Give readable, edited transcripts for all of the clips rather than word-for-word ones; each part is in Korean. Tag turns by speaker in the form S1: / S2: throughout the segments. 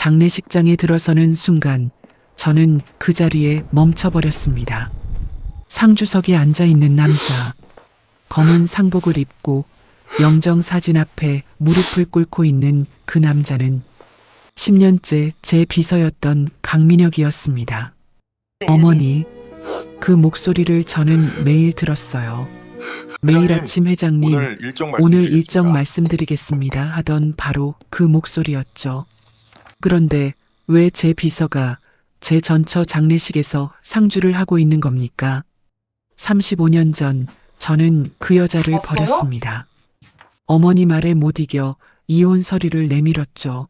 S1: 장례식장에 들어서는 순간 저는 그 자리에 멈춰버렸습니다. 상주석에 앉아있는 남자, 검은 상복을 입고 영정 사진 앞에 무릎을 꿇고 있는 그 남자는 10년째 제 비서였던 강민혁이었습니다. 어머니, 그 목소리를 저는 매일 들었어요. 매일
S2: 회장님,
S1: 아침 회장님, 오늘 일정 말씀드리겠습니다 하던 바로 그 목소리였죠. 그런데 왜 제 비서가 제 전처 장례식에서 상주를 하고 있는 겁니까? 35년 전 저는 그 여자를
S2: 봤어요?
S1: 버렸습니다. 어머니 말에 못 이겨 이혼 서류를 내밀었죠.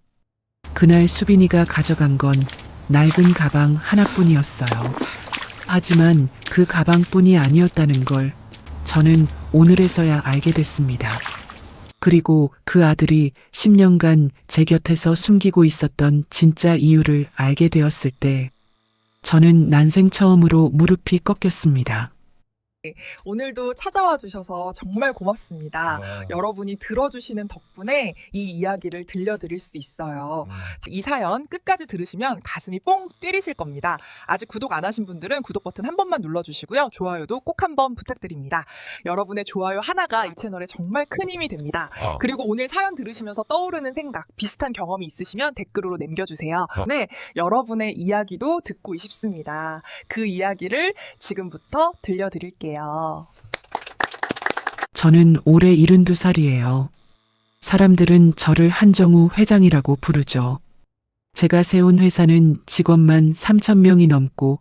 S1: 그날 수빈이가 가져간 건 낡은 가방 하나뿐이었어요. 하지만 그 가방뿐이 아니었다는 걸 저는 오늘에서야 알게 됐습니다. 그리고 그 아들이 10년간 제 곁에서 숨기고 있었던 진짜 이유를 알게 되었을 때 저는 난생 처음으로 무릎이 꺾였습니다.
S3: 오늘도 찾아와 주셔서 정말 고맙습니다. 여러분이 들어주시는 덕분에 이 이야기를 들려드릴 수 있어요. 이 사연 끝까지 들으시면 가슴이 뽕 뛰리실 겁니다. 아직 구독 안 하신 분들은 구독 버튼 한 번만 눌러주시고요. 좋아요도 꼭 한번 부탁드립니다. 여러분의 좋아요 하나가 이 채널에 정말 큰 힘이 됩니다. 그리고 오늘 사연 들으시면서 떠오르는 생각, 비슷한 경험이 있으시면 댓글로 남겨주세요. 네, 여러분의 이야기도 듣고 싶습니다. 그 이야기를 지금부터 들려드릴게요.
S1: 저는 올해 72살이에요. 사람들은 저를 한정우 회장이라고 부르죠. 제가 세운 회사는 직원만 3,000명이 넘고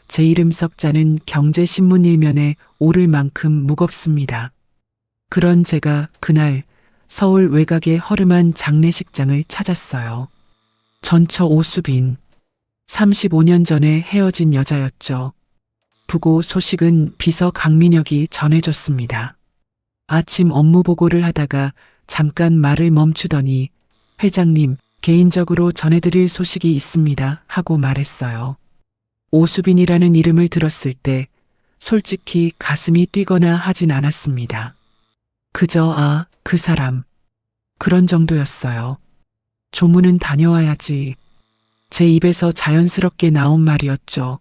S1: 제 이름 석자는 경제신문 일면에 오를 만큼 무겁습니다. 그런 제가 그날 서울 외곽의 허름한 장례식장을 찾았어요. 전처 오수빈. 35년 전에 헤어진 여자였죠. 부고 소식은 비서 강민혁이 전해줬습니다. 아침 업무 보고를 하다가 잠깐 말을 멈추더니 회장님, 개인적으로 전해드릴 소식이 있습니다 하고 말했어요. 오수빈이라는 이름을 들었을 때 솔직히 가슴이 뛰거나 하진 않았습니다. 그저 그 사람. 그런 정도였어요. 조문은 다녀와야지. 제 입에서 자연스럽게 나온 말이었죠.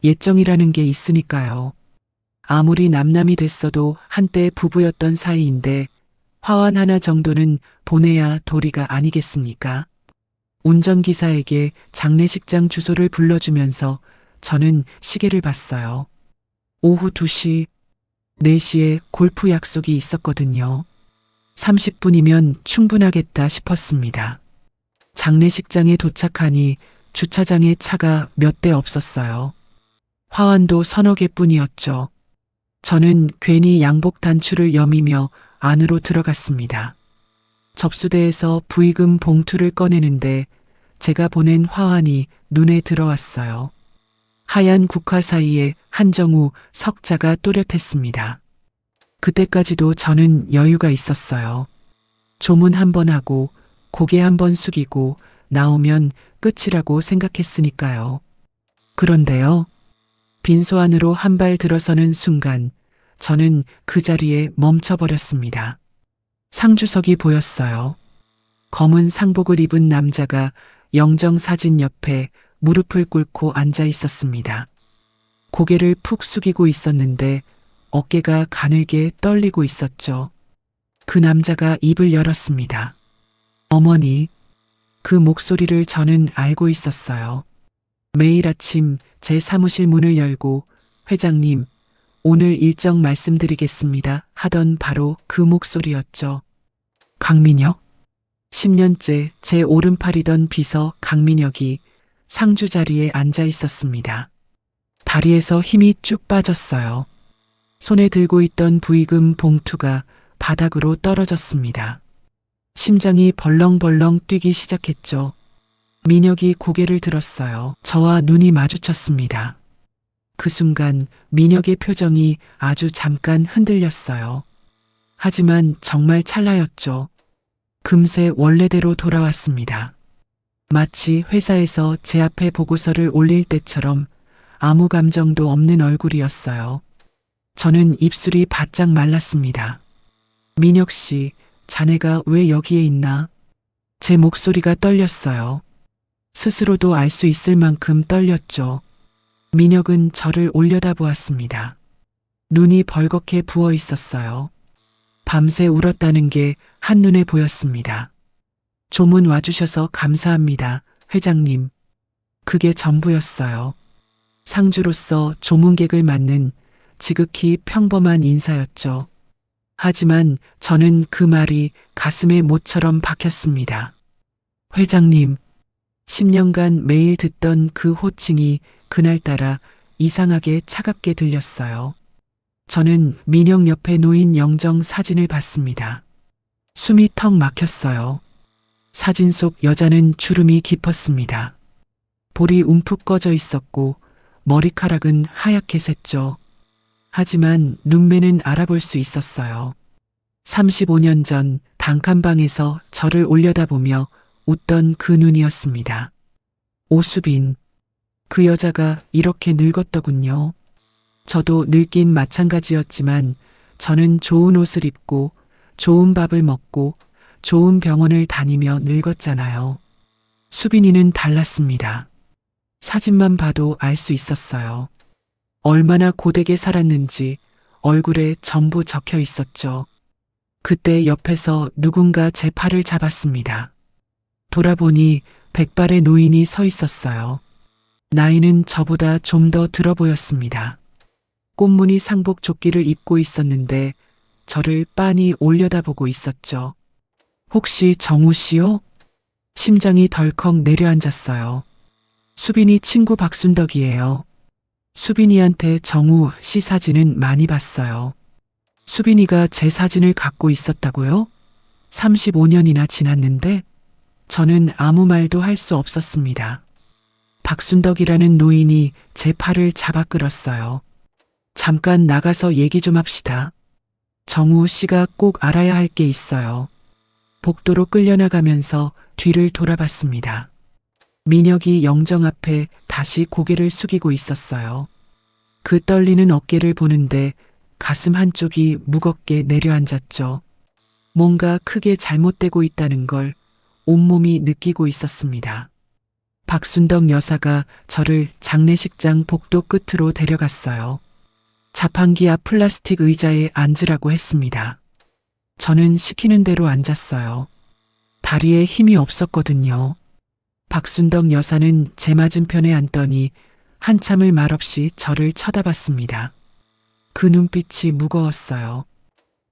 S1: 예정이라는 게 있으니까요. 아무리 남남이 됐어도 한때 부부였던 사이인데 화환 하나 정도는 보내야 도리가 아니겠습니까? 운전기사에게 장례식장 주소를 불러주면서 저는 시계를 봤어요. 오후 2시, 4시에 골프 약속이 있었거든요. 30분이면 충분하겠다 싶었습니다. 장례식장에 도착하니 주차장에 차가 몇 대 없었어요. 화환도 서너 개뿐이었죠. 저는 괜히 양복 단추를 여미며 안으로 들어갔습니다. 접수대에서 부의금 봉투를 꺼내는데 제가 보낸 화환이 눈에 들어왔어요. 하얀 국화 사이에 한정우 석자가 또렷했습니다. 그때까지도 저는 여유가 있었어요. 조문 한 번 하고 고개 한 번 숙이고 나오면 끝이라고 생각했으니까요. 그런데요. 빈소 안으로 한 발 들어서는 순간 저는 그 자리에 멈춰버렸습니다. 상주석이 보였어요. 검은 상복을 입은 남자가 영정 사진 옆에 무릎을 꿇고 앉아 있었습니다. 고개를 푹 숙이고 있었는데 어깨가 가늘게 떨리고 있었죠. 그 남자가 입을 열었습니다. 어머니, 그 목소리를 저는 알고 있었어요. 매일 아침 제 사무실 문을 열고 회장님, 오늘 일정 말씀드리겠습니다 하던 바로 그 목소리였죠. 강민혁? 10년째 제 오른팔이던 비서 강민혁이 상주 자리에 앉아 있었습니다. 다리에서 힘이 쭉 빠졌어요. 손에 들고 있던 부의금 봉투가 바닥으로 떨어졌습니다. 심장이 벌렁벌렁 뛰기 시작했죠. 민혁이 고개를 들었어요. 저와 눈이 마주쳤습니다. 그 순간 민혁의 표정이 아주 잠깐 흔들렸어요. 하지만 정말 찰나였죠. 금세 원래대로 돌아왔습니다. 마치 회사에서 제 앞에 보고서를 올릴 때처럼 아무 감정도 없는 얼굴이었어요. 저는 입술이 바짝 말랐습니다. 민혁 씨, 자네가 왜 여기에 있나? 제 목소리가 떨렸어요. 스스로도 알 수 있을 만큼 떨렸죠. 민혁은 저를 올려다보았습니다. 눈이 벌겋게 부어 있었어요. 밤새 울었다는 게 한눈에 보였습니다. 조문 와주셔서 감사합니다, 회장님. 그게 전부였어요. 상주로서 조문객을 맞는 지극히 평범한 인사였죠. 하지만 저는 그 말이 가슴에 못처럼 박혔습니다. 회장님, 10년간 매일 듣던 그 호칭이 그날따라 이상하게 차갑게 들렸어요. 저는 민혁 옆에 놓인 영정 사진을 봤습니다. 숨이 턱 막혔어요. 사진 속 여자는 주름이 깊었습니다. 볼이 움푹 꺼져 있었고 머리카락은 하얗게 샜죠. 하지만 눈매는 알아볼 수 있었어요. 35년 전 단칸방에서 저를 올려다보며 웃던 그 눈이었습니다. 오수빈. 그 여자가 이렇게 늙었더군요. 저도 늙긴 마찬가지였지만 저는 좋은 옷을 입고 좋은 밥을 먹고 좋은 병원을 다니며 늙었잖아요. 수빈이는 달랐습니다. 사진만 봐도 알 수 있었어요. 얼마나 고되게 살았는지 얼굴에 전부 적혀 있었죠. 그때 옆에서 누군가 제 팔을 잡았습니다. 돌아보니 백발의 노인이 서 있었어요. 나이는 저보다 좀 더 들어 보였습니다. 꽃무늬 상복 조끼를 입고 있었는데 저를 빤히 올려다보고 있었죠. 혹시 정우 씨요? 심장이 덜컥 내려앉았어요. 수빈이 친구 박순덕이에요. 수빈이한테 정우 씨 사진은 많이 봤어요. 수빈이가 제 사진을 갖고 있었다고요? 35년이나 지났는데 저는 아무 말도 할 수 없었습니다. 박순덕이라는 노인이 제 팔을 잡아 끌었어요. 잠깐 나가서 얘기 좀 합시다. 정우 씨가 꼭 알아야 할 게 있어요. 복도로 끌려나가면서 뒤를 돌아봤습니다. 민혁이 영정 앞에 다시 고개를 숙이고 있었어요. 그 떨리는 어깨를 보는데 가슴 한쪽이 무겁게 내려앉았죠. 뭔가 크게 잘못되고 있다는 걸 온몸이 느끼고 있었습니다. 박순덕 여사가 저를 장례식장 복도 끝으로 데려갔어요. 자판기 앞 플라스틱 의자에 앉으라고 했습니다. 저는 시키는 대로 앉았어요. 다리에 힘이 없었거든요. 박순덕 여사는 제 맞은편에 앉더니 한참을 말없이 저를 쳐다봤습니다. 그 눈빛이 무거웠어요.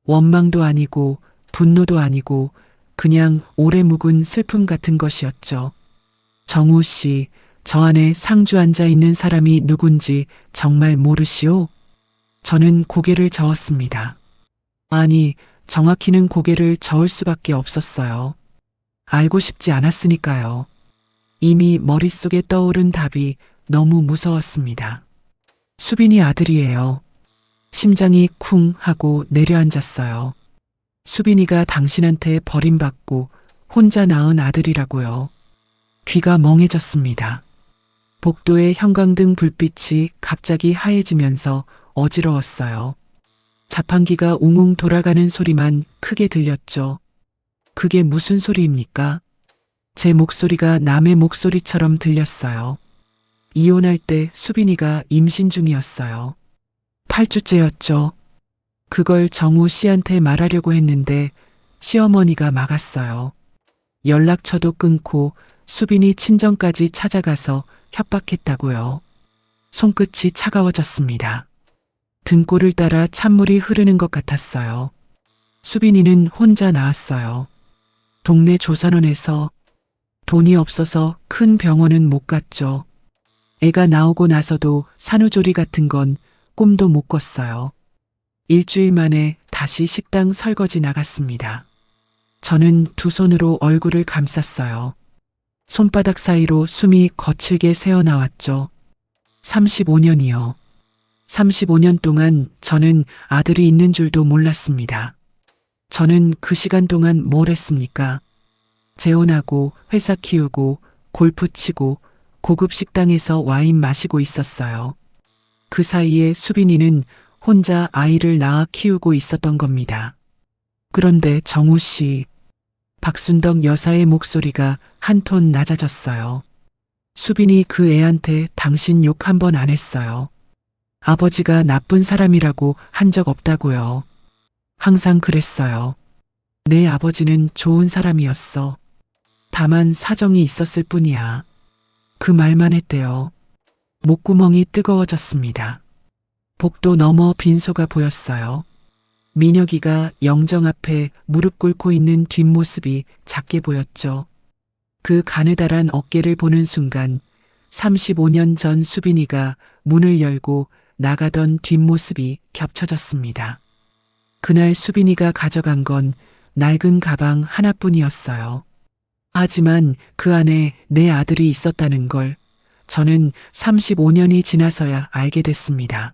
S1: 원망도 아니고 분노도 아니고 그냥 오래 묵은 슬픔 같은 것이었죠. 정우 씨, 저 안에 상주 앉아 있는 사람이 누군지 정말 모르시오? 저는 고개를 저었습니다. 아니, 정확히는 고개를 저을 수밖에 없었어요. 알고 싶지 않았으니까요. 이미 머릿속에 떠오른 답이 너무 무서웠습니다. 수빈이 아들이에요. 심장이 쿵 하고 내려앉았어요. 수빈이가 당신한테 버림받고 혼자 낳은 아들이라고요. 귀가 멍해졌습니다. 복도의 형광등 불빛이 갑자기 하얘지면서 어지러웠어요. 자판기가 웅웅 돌아가는 소리만 크게 들렸죠. 그게 무슨 소리입니까? 제 목소리가 남의 목소리처럼 들렸어요. 이혼할 때 수빈이가 임신 중이었어요. 8주째였죠. 그걸 정우 씨한테 말하려고 했는데 시어머니가 막았어요. 연락처도 끊고 수빈이 친정까지 찾아가서 협박했다고요. 손끝이 차가워졌습니다. 등골을 따라 찬물이 흐르는 것 같았어요. 수빈이는 혼자 나왔어요. 동네 조산원에서. 돈이 없어서 큰 병원은 못 갔죠. 애가 나오고 나서도 산후조리 같은 건 꿈도 못 꿨어요. 일주일 만에 다시 식당 설거지 나갔습니다. 저는 두 손으로 얼굴을 감쌌어요. 손바닥 사이로 숨이 거칠게 새어나왔죠. 35년이요. 35년 동안 저는 아들이 있는 줄도 몰랐습니다. 저는 그 시간 동안 뭘 했습니까? 재혼하고 회사 키우고 골프 치고 고급 식당에서 와인 마시고 있었어요. 그 사이에 수빈이는 혼자 아이를 낳아 키우고 있었던 겁니다. 그런데 정우 씨, 박순덕 여사의 목소리가 한 톤 낮아졌어요. 수빈이 그 애한테 당신 욕 한 번 안 했어요. 아버지가 나쁜 사람이라고 한 적 없다고요. 항상 그랬어요. 내 아버지는 좋은 사람이었어. 다만 사정이 있었을 뿐이야. 그 말만 했대요. 목구멍이 뜨거워졌습니다. 복도 너머 빈소가 보였어요. 민혁이가 영정 앞에 무릎 꿇고 있는 뒷모습이 작게 보였죠. 그 가느다란 어깨를 보는 순간 35년 전 수빈이가 문을 열고 나가던 뒷모습이 겹쳐졌습니다. 그날 수빈이가 가져간 건 낡은 가방 하나뿐이었어요. 하지만 그 안에 내 아들이 있었다는 걸 저는 35년이 지나서야 알게 됐습니다.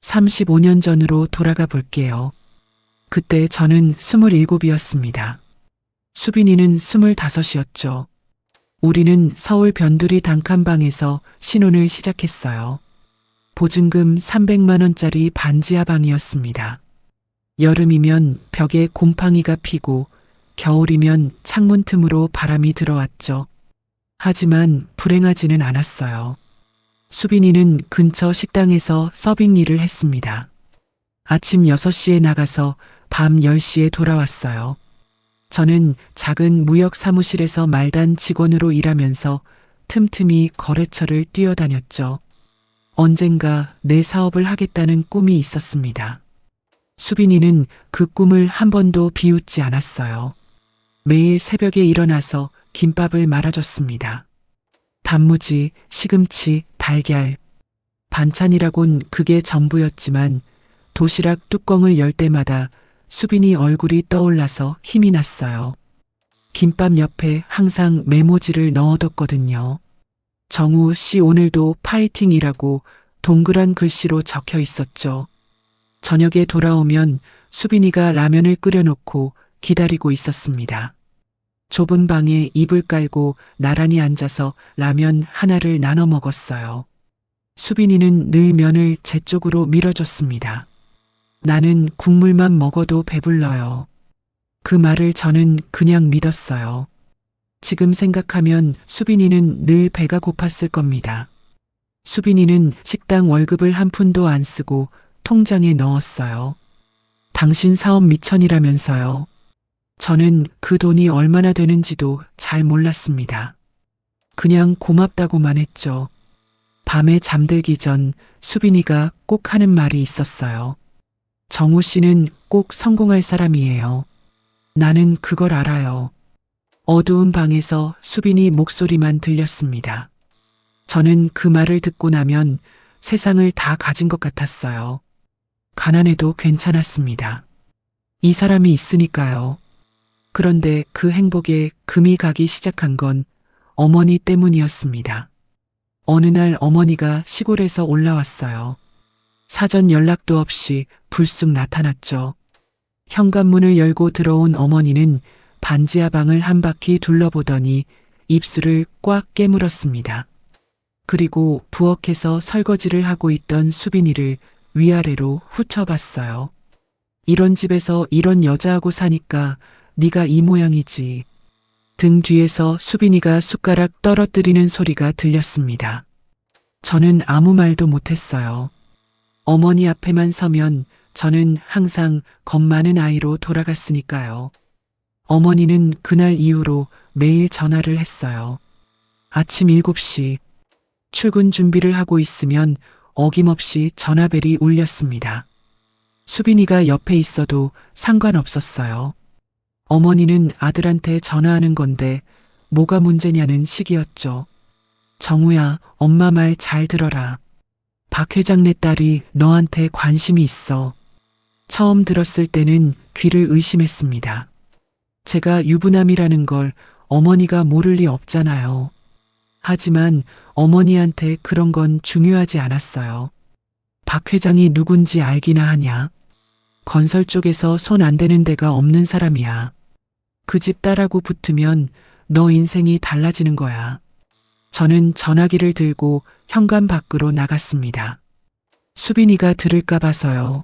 S1: 35년 전으로 돌아가 볼게요. 그때 저는 27이었습니다. 수빈이는 25이었죠. 우리는 서울 변두리 단칸방에서 신혼을 시작했어요. 보증금 300만 원짜리 반지하 방이었습니다. 여름이면 벽에 곰팡이가 피고 겨울이면 창문 틈으로 바람이 들어왔죠. 하지만 불행하지는 않았어요. 수빈이는 근처 식당에서 서빙 일을 했습니다. 아침 6시에 나가서 밤 10시에 돌아왔어요. 저는 작은 무역 사무실에서 말단 직원으로 일하면서 틈틈이 거래처를 뛰어다녔죠. 언젠가 내 사업을 하겠다는 꿈이 있었습니다. 수빈이는 그 꿈을 한 번도 비웃지 않았어요. 매일 새벽에 일어나서 김밥을 말아줬습니다. 단무지, 시금치, 달걀. 반찬이라곤 그게 전부였지만 도시락 뚜껑을 열 때마다 수빈이 얼굴이 떠올라서 힘이 났어요. 김밥 옆에 항상 메모지를 넣어뒀거든요. 정우 씨 오늘도 파이팅이라고 동그란 글씨로 적혀 있었죠. 저녁에 돌아오면 수빈이가 라면을 끓여놓고 기다리고 있었습니다. 좁은 방에 이불 깔고 나란히 앉아서 라면 하나를 나눠 먹었어요. 수빈이는 늘 면을 제 쪽으로 밀어줬습니다. 나는 국물만 먹어도 배불러요. 그 말을 저는 그냥 믿었어요. 지금 생각하면 수빈이는 늘 배가 고팠을 겁니다. 수빈이는 식당 월급을 한 푼도 안 쓰고 통장에 넣었어요. 당신 사업 미천이라면서요. 저는 그 돈이 얼마나 되는지도 잘 몰랐습니다. 그냥 고맙다고만 했죠. 밤에 잠들기 전 수빈이가 꼭 하는 말이 있었어요. 정우 씨는 꼭 성공할 사람이에요. 나는 그걸 알아요. 어두운 방에서 수빈이 목소리만 들렸습니다. 저는 그 말을 듣고 나면 세상을 다 가진 것 같았어요. 가난해도 괜찮았습니다. 이 사람이 있으니까요. 그런데 그 행복에 금이 가기 시작한 건 어머니 때문이었습니다. 어느 날 어머니가 시골에서 올라왔어요. 사전 연락도 없이 불쑥 나타났죠. 현관문을 열고 들어온 어머니는 반지하 방을 한 바퀴 둘러보더니 입술을 꽉 깨물었습니다. 그리고 부엌에서 설거지를 하고 있던 수빈이를 위아래로 훑어봤어요. 이런 집에서 이런 여자하고 사니까 네가 이 모양이지. 등 뒤에서 수빈이가 숟가락 떨어뜨리는 소리가 들렸습니다. 저는 아무 말도 못했어요. 어머니 앞에만 서면 저는 항상 겁 많은 아이로 돌아갔으니까요. 어머니는 그날 이후로 매일 전화를 했어요. 아침 7시 출근 준비를 하고 있으면 어김없이 전화벨이 울렸습니다. 수빈이가 옆에 있어도 상관없었어요. 어머니는 아들한테 전화하는 건데 뭐가 문제냐는 식이었죠. 정우야, 엄마 말 잘 들어라. 박 회장네 딸이 너한테 관심이 있어. 처음 들었을 때는 귀를 의심했습니다. 제가 유부남이라는 걸 어머니가 모를 리 없잖아요. 하지만 어머니한테 그런 건 중요하지 않았어요. 박 회장이 누군지 알기나 하냐? 건설 쪽에서 손 안 대는 데가 없는 사람이야. 그 집 딸하고 붙으면 너 인생이 달라지는 거야. 저는 전화기를 들고 현관 밖으로 나갔습니다. 수빈이가 들을까 봐서요.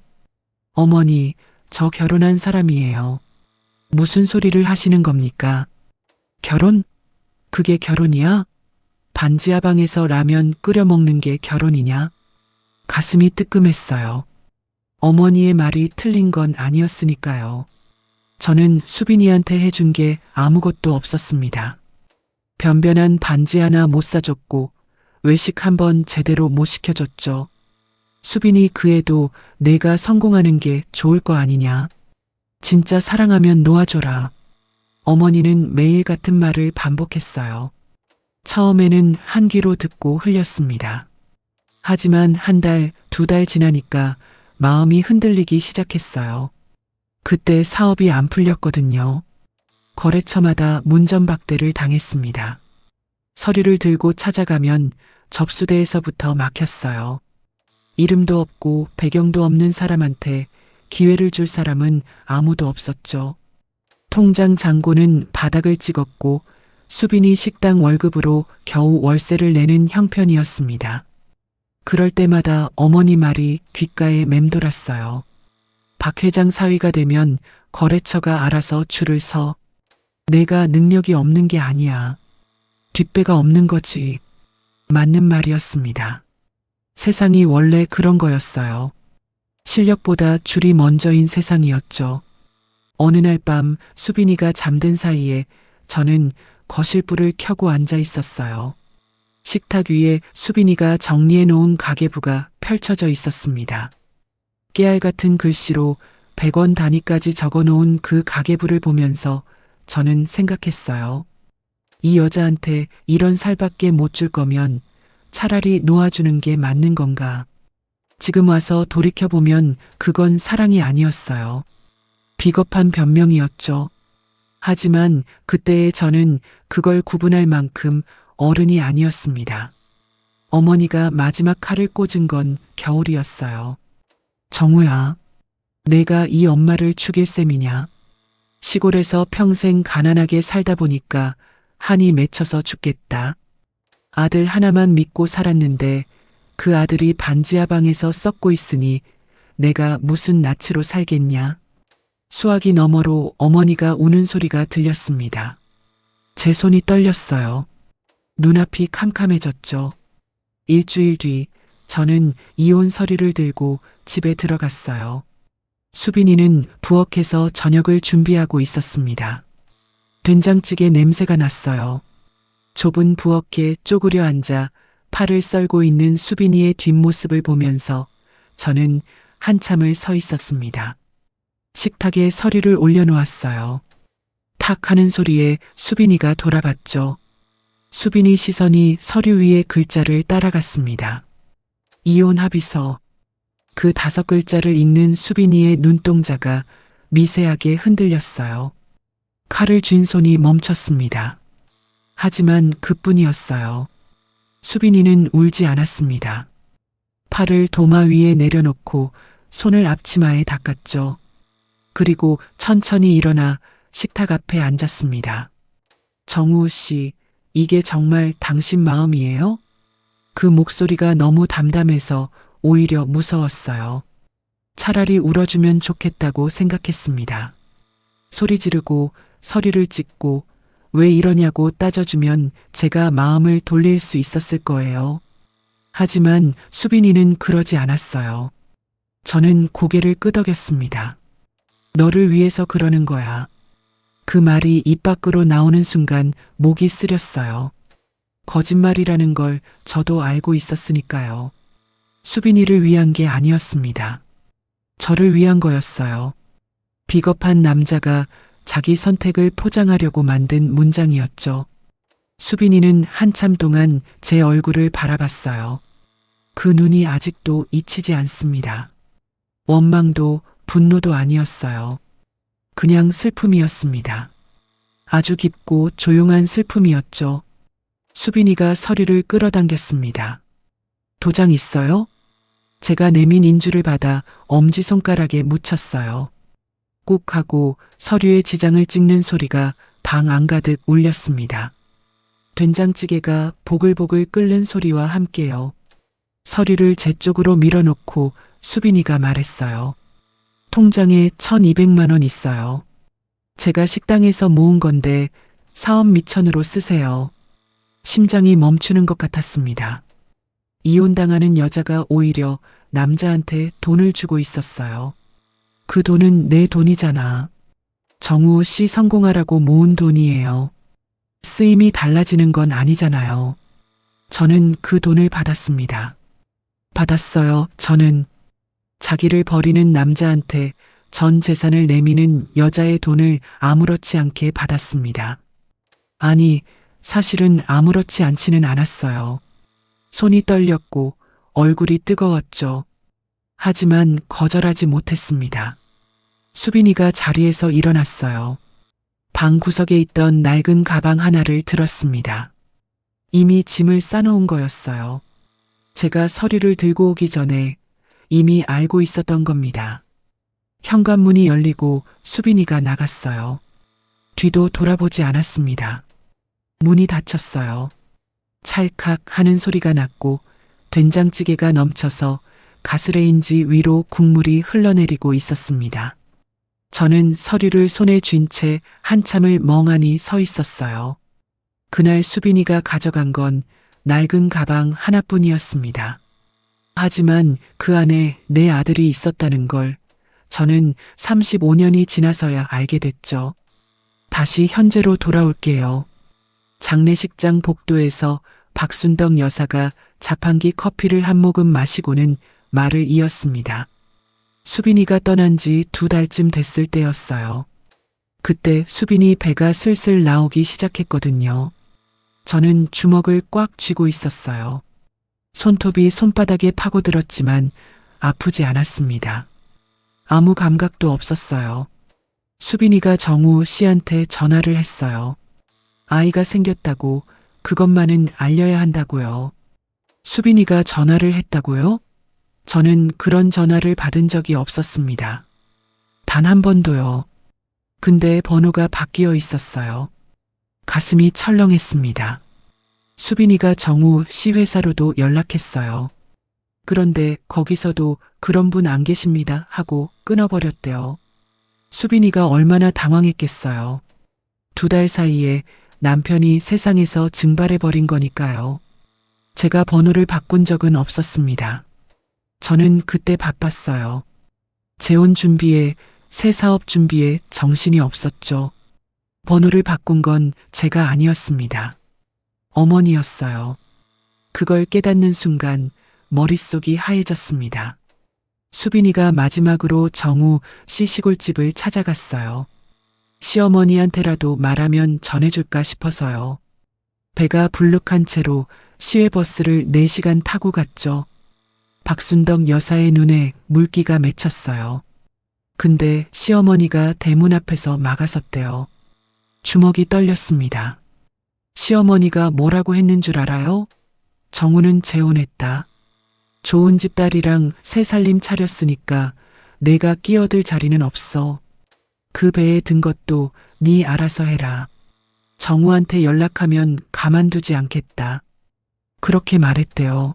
S1: 어머니, 저 결혼한 사람이에요. 무슨 소리를 하시는 겁니까? 결혼? 그게 결혼이야? 반지하 방에서 라면 끓여 먹는 게 결혼이냐? 가슴이 뜨끔했어요. 어머니의 말이 틀린 건 아니었으니까요. 저는 수빈이한테 해준 게 아무것도 없었습니다. 변변한 반지 하나 못 사줬고 외식 한번 제대로 못 시켜줬죠. 수빈이 그 애도 내가 성공하는 게 좋을 거 아니냐. 진짜 사랑하면 놓아줘라. 어머니는 매일 같은 말을 반복했어요. 처음에는 한 귀로 듣고 흘렸습니다. 하지만 한 달, 두 달 지나니까 마음이 흔들리기 시작했어요. 그때 사업이 안 풀렸거든요. 거래처마다 문전박대를 당했습니다. 서류를 들고 찾아가면 접수대에서부터 막혔어요. 이름도 없고 배경도 없는 사람한테 기회를 줄 사람은 아무도 없었죠. 통장 잔고는 바닥을 찍었고 수빈이 식당 월급으로 겨우 월세를 내는 형편이었습니다. 그럴 때마다 어머니 말이 귓가에 맴돌았어요. 박 회장 사위가 되면 거래처가 알아서 줄을 서. 내가 능력이 없는 게 아니야. 뒷배가 없는 거지. 맞는 말이었습니다. 세상이 원래 그런 거였어요. 실력보다 줄이 먼저인 세상이었죠. 어느 날 밤 수빈이가 잠든 사이에 저는 거실불을 켜고 앉아 있었어요. 식탁 위에 수빈이가 정리해 놓은 가계부가 펼쳐져 있었습니다. 깨알 같은 글씨로 100원 단위까지 적어 놓은 그 가계부를 보면서 저는 생각했어요. 이 여자한테 이런 살밖에 못 줄 거면 차라리 놓아주는 게 맞는 건가. 지금 와서 돌이켜보면 그건 사랑이 아니었어요. 비겁한 변명이었죠. 하지만 그때의 저는 그걸 구분할 만큼 어른이 아니었습니다. 어머니가 마지막 칼을 꽂은 건 겨울이었어요. 정우야, 내가 이 엄마를 죽일 셈이냐? 시골에서 평생 가난하게 살다 보니까 한이 맺혀서 죽겠다. 아들 하나만 믿고 살았는데 그 아들이 반지하 방에서 썩고 있으니 내가 무슨 낯으로 살겠냐? 수화기 너머로 어머니가 우는 소리가 들렸습니다. 제 손이 떨렸어요. 눈앞이 캄캄해졌죠. 일주일 뒤 저는 이혼 서류를 들고 집에 들어갔어요. 수빈이는 부엌에서 저녁을 준비하고 있었습니다. 된장찌개 냄새가 났어요. 좁은 부엌에 쪼그려 앉아 팔을 썰고 있는 수빈이의 뒷모습을 보면서 저는 한참을 서 있었습니다. 식탁에 서류를 올려놓았어요. 탁 하는 소리에 수빈이가 돌아봤죠. 수빈이 시선이 서류 위의 글자를 따라갔습니다. 이혼 합의서. 그 5글자를 읽는 수빈이의 눈동자가 미세하게 흔들렸어요. 칼을 쥔 손이 멈췄습니다. 하지만 그뿐이었어요. 수빈이는 울지 않았습니다. 팔을 도마 위에 내려놓고 손을 앞치마에 닦았죠. 그리고 천천히 일어나 식탁 앞에 앉았습니다. 정우 씨, 이게 정말 당신 마음이에요? 그 목소리가 너무 담담해서 오히려 무서웠어요. 차라리 울어주면 좋겠다고 생각했습니다. 소리 지르고 서류를 찍고 왜 이러냐고 따져주면 제가 마음을 돌릴 수 있었을 거예요. 하지만 수빈이는 그러지 않았어요. 저는 고개를 끄덕였습니다. 너를 위해서 그러는 거야. 그 말이 입 밖으로 나오는 순간 목이 쓰렸어요. 거짓말이라는 걸 저도 알고 있었으니까요. 수빈이를 위한 게 아니었습니다. 저를 위한 거였어요. 비겁한 남자가 자기 선택을 포장하려고 만든 문장이었죠. 수빈이는 한참 동안 제 얼굴을 바라봤어요. 그 눈이 아직도 잊히지 않습니다. 원망도 분노도 아니었어요. 그냥 슬픔이었습니다. 아주 깊고 조용한 슬픔이었죠. 수빈이가 서류를 끌어당겼습니다. 도장 있어요? 제가 내민 인주를 받아 엄지손가락에 묻혔어요. 꾹 하고 서류에 지장을 찍는 소리가 방 안가득 울렸습니다. 된장찌개가 보글보글 끓는 소리와 함께요. 서류를 제 쪽으로 밀어놓고 수빈이가 말했어요. 통장에 1,200만 원 있어요. 제가 식당에서 모은 건데 사업 미천으로 쓰세요. 심장이 멈추는 것 같았습니다. 이혼당하는 여자가 오히려 남자한테 돈을 주고 있었어요. 그 돈은 내 돈이잖아. 정우 씨 성공하라고 모은 돈이에요. 쓰임이 달라지는 건 아니잖아요. 저는 그 돈을 받았습니다. 받았어요. 저는 자기를 버리는 남자한테 전 재산을 내미는 여자의 돈을 아무렇지 않게 받았습니다. 아니, 사실은 아무렇지 않지는 않았어요. 손이 떨렸고 얼굴이 뜨거웠죠. 하지만 거절하지 못했습니다. 수빈이가 자리에서 일어났어요. 방 구석에 있던 낡은 가방 하나를 들었습니다. 이미 짐을 싸놓은 거였어요. 제가 서류를 들고 오기 전에 이미 알고 있었던 겁니다. 현관문이 열리고 수빈이가 나갔어요. 뒤도 돌아보지 않았습니다. 문이 닫혔어요. 찰칵 하는 소리가 났고 된장찌개가 넘쳐서 가스레인지 위로 국물이 흘러내리고 있었습니다. 저는 서류를 손에 쥔 채 한참을 멍하니 서 있었어요. 그날 수빈이가 가져간 건 낡은 가방 하나뿐이었습니다. 하지만 그 안에 내 아들이 있었다는 걸 저는 35년이 지나서야 알게 됐죠. 다시 현재로 돌아올게요. 장례식장 복도에서 박순덕 여사가 자판기 커피를 한 모금 마시고는 말을 이었습니다. 수빈이가 떠난 지 2달쯤 됐을 때였어요. 그때 수빈이 배가 슬슬 나오기 시작했거든요. 저는 주먹을 꽉 쥐고 있었어요. 손톱이 손바닥에 파고들었지만 아프지 않았습니다. 아무 감각도 없었어요. 수빈이가 정우 씨한테 전화를 했어요. 아이가 생겼다고 그것만은 알려야 한다고요. 수빈이가 전화를 했다고요? 저는 그런 전화를 받은 적이 없었습니다. 단 한 번도요. 근데 번호가 바뀌어 있었어요. 가슴이 철렁했습니다. 수빈이가 정우 씨 회사로도 연락했어요. 그런데 거기서도 그런 분 안 계십니다 하고 끊어버렸대요. 수빈이가 얼마나 당황했겠어요. 2달 사이에 남편이 세상에서 증발해버린 거니까요. 제가 번호를 바꾼 적은 없었습니다. 저는 그때 바빴어요. 재혼 준비에, 새 사업 준비에 정신이 없었죠. 번호를 바꾼 건 제가 아니었습니다. 어머니였어요. 그걸 깨닫는 순간 머릿속이 하얘졌습니다. 수빈이가 마지막으로 정우 씨 시골집을 찾아갔어요. 시어머니한테라도 말하면 전해줄까 싶어서요. 배가 불룩한 채로 시외버스를 4시간 타고 갔죠. 박순덕 여사의 눈에 물기가 맺혔어요. 근데 시어머니가 대문 앞에서 막아섰대요. 주먹이 떨렸습니다. 시어머니가 뭐라고 했는 줄 알아요? 정우는 재혼했다. 좋은 집 딸이랑 새 살림 차렸으니까 내가 끼어들 자리는 없어. 그 배에 든 것도 네 알아서 해라. 정우한테 연락하면 가만두지 않겠다. 그렇게 말했대요.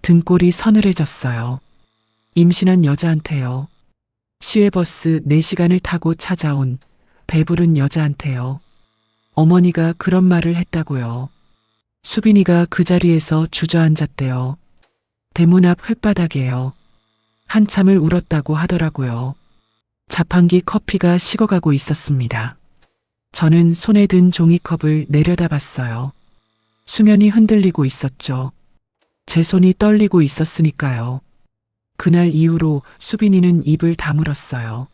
S1: 등골이 서늘해졌어요. 임신한 여자한테요. 시외버스 4시간을 타고 찾아온 배부른 여자한테요. 어머니가 그런 말을 했다고요. 수빈이가 그 자리에서 주저앉았대요. 대문 앞 흙바닥에요. 한참을 울었다고 하더라고요. 자판기 커피가 식어가고 있었습니다. 저는 손에 든 종이컵을 내려다봤어요. 수면이 흔들리고 있었죠. 제 손이 떨리고 있었으니까요. 그날 이후로 수빈이는 입을 다물었어요.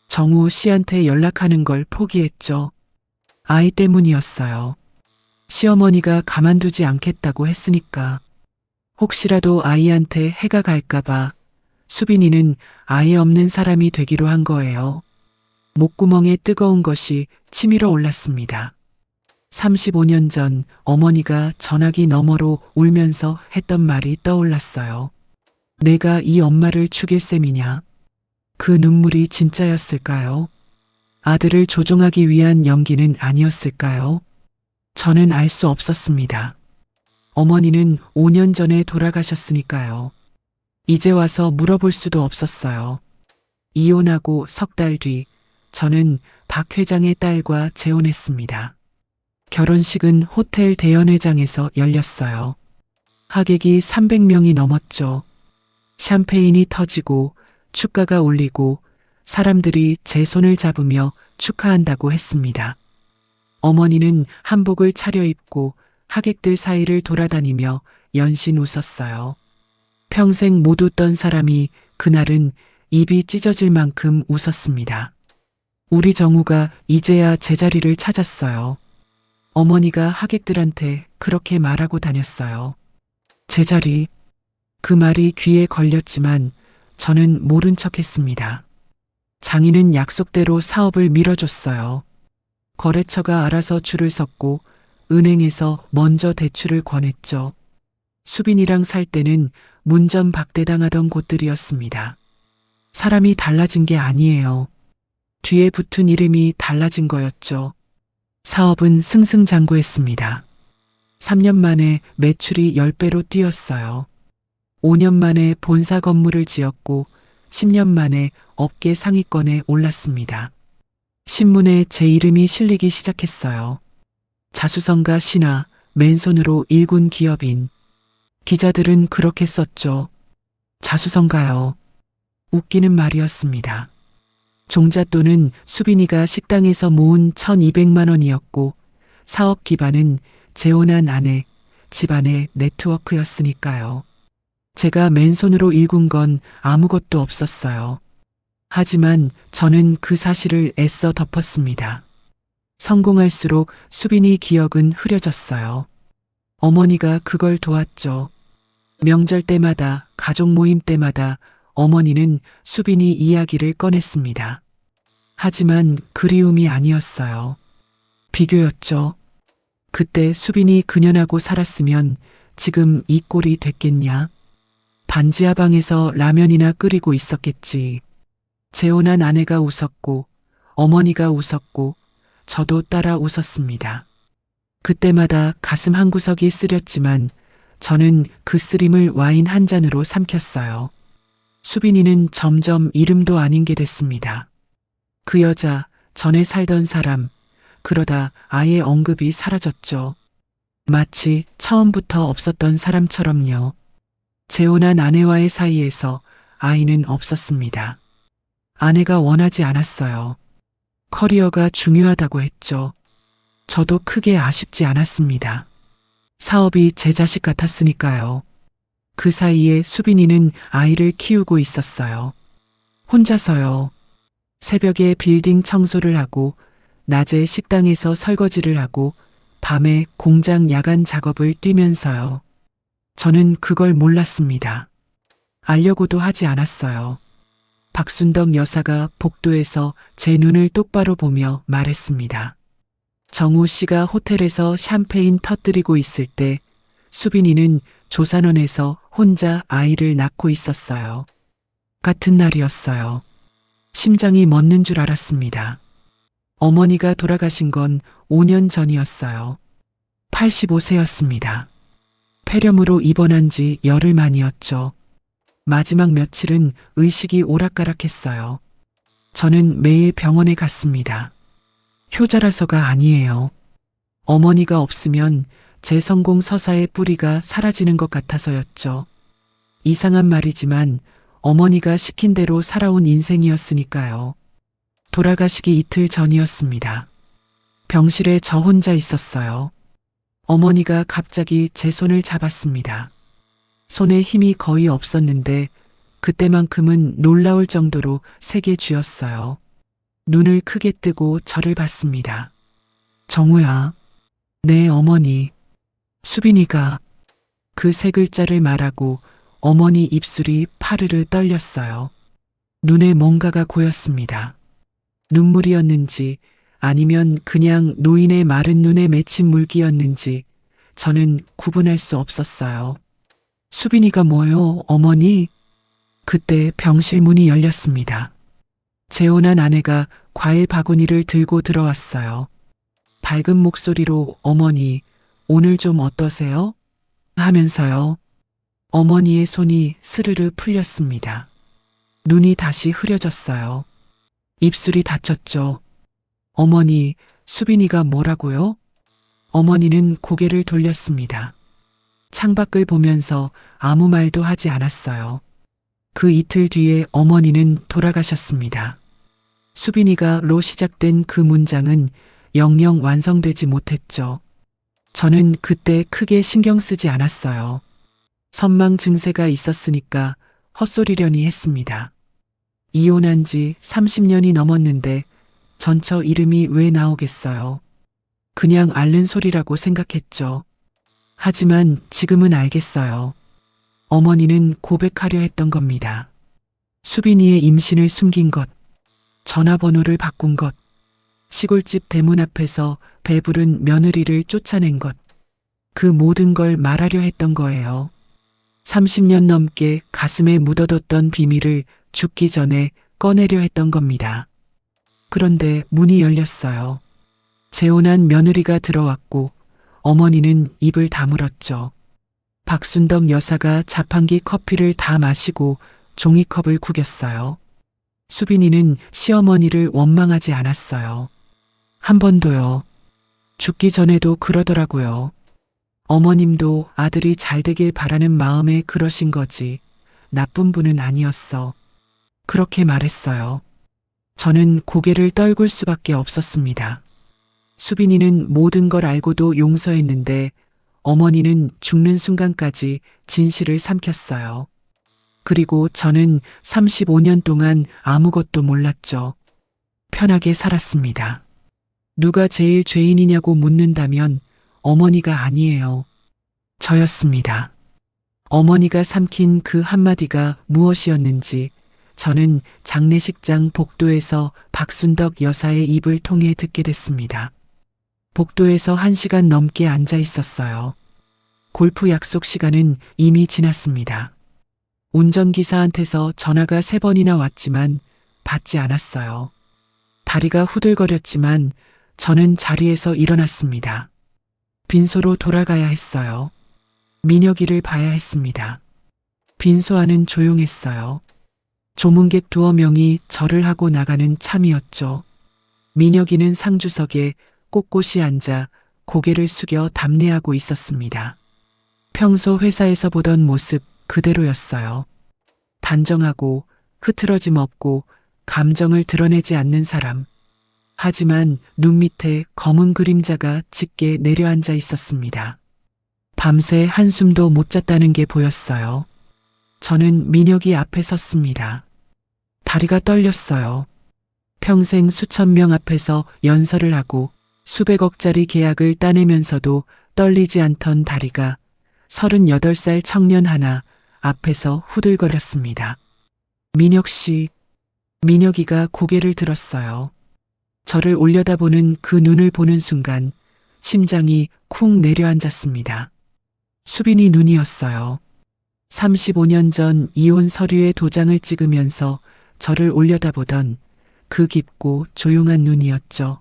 S1: 정우 씨한테 연락하는 걸 포기했죠. 아이 때문이었어요. 시어머니가 가만두지 않겠다고 했으니까. 혹시라도 아이한테 해가 갈까봐 수빈이는 아예 없는 사람이 되기로 한 거예요. 목구멍에 뜨거운 것이 치밀어 올랐습니다. 35년 전 어머니가 전화기 너머로 울면서 했던 말이 떠올랐어요. 내가 이 엄마를 죽일 셈이냐. 그 눈물이 진짜였을까요? 아들을 조종하기 위한 연기는 아니었을까요? 저는 알 수 없었습니다. 어머니는 5년 전에 돌아가셨으니까요. 이제 와서 물어볼 수도 없었어요. 이혼하고 석 달 뒤 저는 박 회장의 딸과 재혼했습니다. 결혼식은 호텔 대연회장에서 열렸어요. 하객이 300명이 넘었죠. 샴페인이 터지고 축가가 울리고 사람들이 제 손을 잡으며 축하한다고 했습니다. 어머니는 한복을 차려입고 하객들 사이를 돌아다니며 연신 웃었어요. 평생 못 웃던 사람이 그날은 입이 찢어질 만큼 웃었습니다. 우리 정우가 이제야 제자리를 찾았어요. 어머니가 하객들한테 그렇게 말하고 다녔어요. 제자리. 그 말이 귀에 걸렸지만 저는 모른 척 했습니다. 장인은 약속대로 사업을 밀어줬어요. 거래처가 알아서 줄을 섰고 은행에서 먼저 대출을 권했죠. 수빈이랑 살 때는 문전박대당하던 곳들이었습니다. 사람이 달라진 게 아니에요. 뒤에 붙은 이름이 달라진 거였죠. 사업은 승승장구했습니다. 3년 만에 매출이 10배로 뛰었어요. 5년 만에 본사 건물을 지었고 10년 만에 업계 상위권에 올랐습니다. 신문에 제 이름이 실리기 시작했어요. 자수성가 신화, 맨손으로 일군 기업인. 기자들은 그렇게 썼죠. 자수성가요. 웃기는 말이었습니다. 종잣돈은 수빈이가 식당에서 모은 1,200만 원이었고 사업 기반은 재혼한 아내, 집안의 네트워크였으니까요. 제가 맨손으로 일군 건 아무것도 없었어요. 하지만 저는 그 사실을 애써 덮었습니다. 성공할수록 수빈이 기억은 흐려졌어요. 어머니가 그걸 도왔죠. 명절 때마다, 가족 모임 때마다 어머니는 수빈이 이야기를 꺼냈습니다. 하지만 그리움이 아니었어요. 비교였죠. 그때 수빈이 그년하고 살았으면 지금 이 꼴이 됐겠냐? 반지하 방에서 라면이나 끓이고 있었겠지. 재혼한 아내가 웃었고 어머니가 웃었고 저도 따라 웃었습니다. 그때마다 가슴 한구석이 쓰렸지만 저는 그 쓰림을 와인 한 잔으로 삼켰어요. 수빈이는 점점 이름도 아닌 게 됐습니다. 그 여자, 전에 살던 사람, 그러다 아예 언급이 사라졌죠. 마치 처음부터 없었던 사람처럼요. 재혼한 아내와의 사이에서 아이는 없었습니다. 아내가 원하지 않았어요. 커리어가 중요하다고 했죠. 저도 크게 아쉽지 않았습니다. 사업이 제 자식 같았으니까요. 그 사이에 수빈이는 아이를 키우고 있었어요. 혼자서요. 새벽에 빌딩 청소를 하고 낮에 식당에서 설거지를 하고 밤에 공장 야간 작업을 뛰면서요. 저는 그걸 몰랐습니다. 알려고도 하지 않았어요. 박순덕 여사가 복도에서 제 눈을 똑바로 보며 말했습니다. 정우 씨가 호텔에서 샴페인 터뜨리고 있을 때 수빈이는 조산원에서 혼자 아이를 낳고 있었어요. 같은 날이었어요. 심장이 멎는 줄 알았습니다. 어머니가 돌아가신 건 5년 전이었어요. 85세였습니다. 폐렴으로 입원한 지 열흘 만이었죠. 마지막 며칠은 의식이 오락가락했어요. 저는 매일 병원에 갔습니다. 효자라서가 아니에요. 어머니가 없으면 제 성공 서사의 뿌리가 사라지는 것 같아서였죠. 이상한 말이지만 어머니가 시킨 대로 살아온 인생이었으니까요. 돌아가시기 이틀 전이었습니다. 병실에 저 혼자 있었어요. 어머니가 갑자기 제 손을 잡았습니다. 손에 힘이 거의 없었는데 그때만큼은 놀라울 정도로 세게 쥐었어요. 눈을 크게 뜨고 저를 봤습니다. 정우야. 네, 어머니. 수빈이가 그 세 글자를 말하고 어머니 입술이 파르르 떨렸어요. 눈에 뭔가가 고였습니다. 눈물이었는지 아니면 그냥 노인의 마른 눈에 맺힌 물기였는지 저는 구분할 수 없었어요. 수빈이가 뭐요, 어머니? 그때 병실 문이 열렸습니다. 재혼한 아내가 과일 바구니를 들고 들어왔어요. 밝은 목소리로 어머니, 오늘 좀 어떠세요? 하면서요. 어머니의 손이 스르르 풀렸습니다. 눈이 다시 흐려졌어요. 입술이 닫혔죠. 어머니, 수빈이가 뭐라고요? 어머니는 고개를 돌렸습니다. 창밖을 보면서 아무 말도 하지 않았어요. 그 이틀 뒤에 어머니는 돌아가셨습니다. 수빈이가로 시작된 그 문장은 영영 완성되지 못했죠. 저는 그때 크게 신경 쓰지 않았어요. 선망 증세가 있었으니까 헛소리려니 했습니다. 이혼한 지 30년이 넘었는데 전처 이름이 왜 나오겠어요. 그냥 앓는 소리라고 생각했죠. 하지만 지금은 알겠어요. 어머니는 고백하려 했던 겁니다. 수빈이의 임신을 숨긴 것, 전화번호를 바꾼 것, 시골집 대문 앞에서 배부른 며느리를 쫓아낸 것, 그 모든 걸 말하려 했던 거예요. 30년 넘게 가슴에 묻어뒀던 비밀을 죽기 전에 꺼내려 했던 겁니다. 그런데 문이 열렸어요. 재혼한 며느리가 들어왔고 어머니는 입을 다물었죠. 박순덕 여사가 자판기 커피를 다 마시고 종이컵을 구겼어요. 수빈이는 시어머니를 원망하지 않았어요. 한 번도요. 죽기 전에도 그러더라고요. 어머님도 아들이 잘 되길 바라는 마음에 그러신 거지. 나쁜 분은 아니었어. 그렇게 말했어요. 저는 고개를 떨굴 수밖에 없었습니다. 수빈이는 모든 걸 알고도 용서했는데 어머니는 죽는 순간까지 진실을 삼켰어요. 그리고 저는 35년 동안 아무것도 몰랐죠. 편하게 살았습니다. 누가 제일 죄인이냐고 묻는다면 어머니가 아니에요. 저였습니다. 어머니가 삼킨 그 한마디가 무엇이었는지 저는 장례식장 복도에서 박순덕 여사의 입을 통해 듣게 됐습니다. 복도에서 1시간 넘게 앉아 있었어요. 골프 약속 시간은 이미 지났습니다. 운전기사한테서 전화가 3번이나 왔지만 받지 않았어요. 다리가 후들거렸지만 저는 자리에서 일어났습니다. 빈소로 돌아가야 했어요. 민혁이를 봐야 했습니다. 빈소 안은 조용했어요. 조문객 2명이 절을 하고 나가는 참이었죠. 민혁이는 상주석에 꼿꼿이 앉아 고개를 숙여 담례하고 있었습니다. 평소 회사에서 보던 모습 그대로였어요. 단정하고 흐트러짐 없고 감정을 드러내지 않는 사람. 하지만 눈 밑에 검은 그림자가 짙게 내려앉아 있었습니다. 밤새 한숨도 못 잤다는 게 보였어요. 저는 민혁이 앞에 섰습니다. 다리가 떨렸어요. 평생 수천 명 앞에서 연설을 하고 수백억짜리 계약을 따내면서도 떨리지 않던 다리가 38살 청년 하나 앞에서 후들거렸습니다. 민혁 씨, 민혁이가 고개를 들었어요. 저를 올려다보는 그 눈을 보는 순간 심장이 쿵 내려앉았습니다. 수빈이 눈이었어요. 35년 전 이혼 서류에 도장을 찍으면서 저를 올려다보던 그 깊고 조용한 눈이었죠.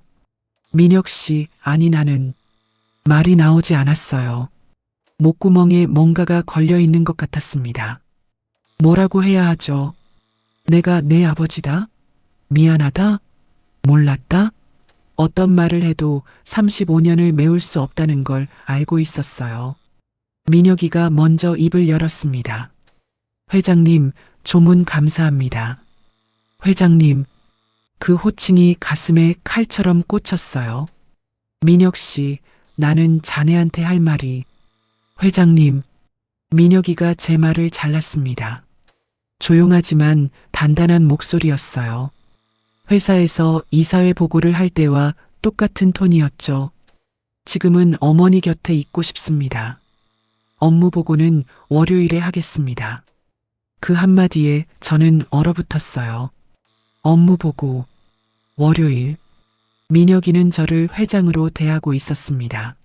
S1: 민혁 씨, 아니 나는 말이 나오지 않았어요. 목구멍에 뭔가가 걸려 있는 것 같았습니다. 뭐라고 해야 하죠? 내가 내 아버지다? 미안하다? 몰랐다? 어떤 말을 해도 35년을 메울 수 없다는 걸 알고 있었어요. 민혁이가 먼저 입을 열었습니다. 회장님, 조문 감사합니다. 회장님, 그 호칭이 가슴에 칼처럼 꽂혔어요. 민혁 씨, 나는 자네한테 할 말이. 회장님, 민혁이가 제 말을 잘랐습니다. 조용하지만 단단한 목소리였어요. 회사에서 이사회 보고를 할 때와 똑같은 톤이었죠. 지금은 어머니 곁에 있고 싶습니다. 업무 보고는 월요일에 하겠습니다. 그 한마디에 저는 얼어붙었어요. 업무 보고, 월요일. 민혁이는 저를 회장으로 대하고 있었습니다.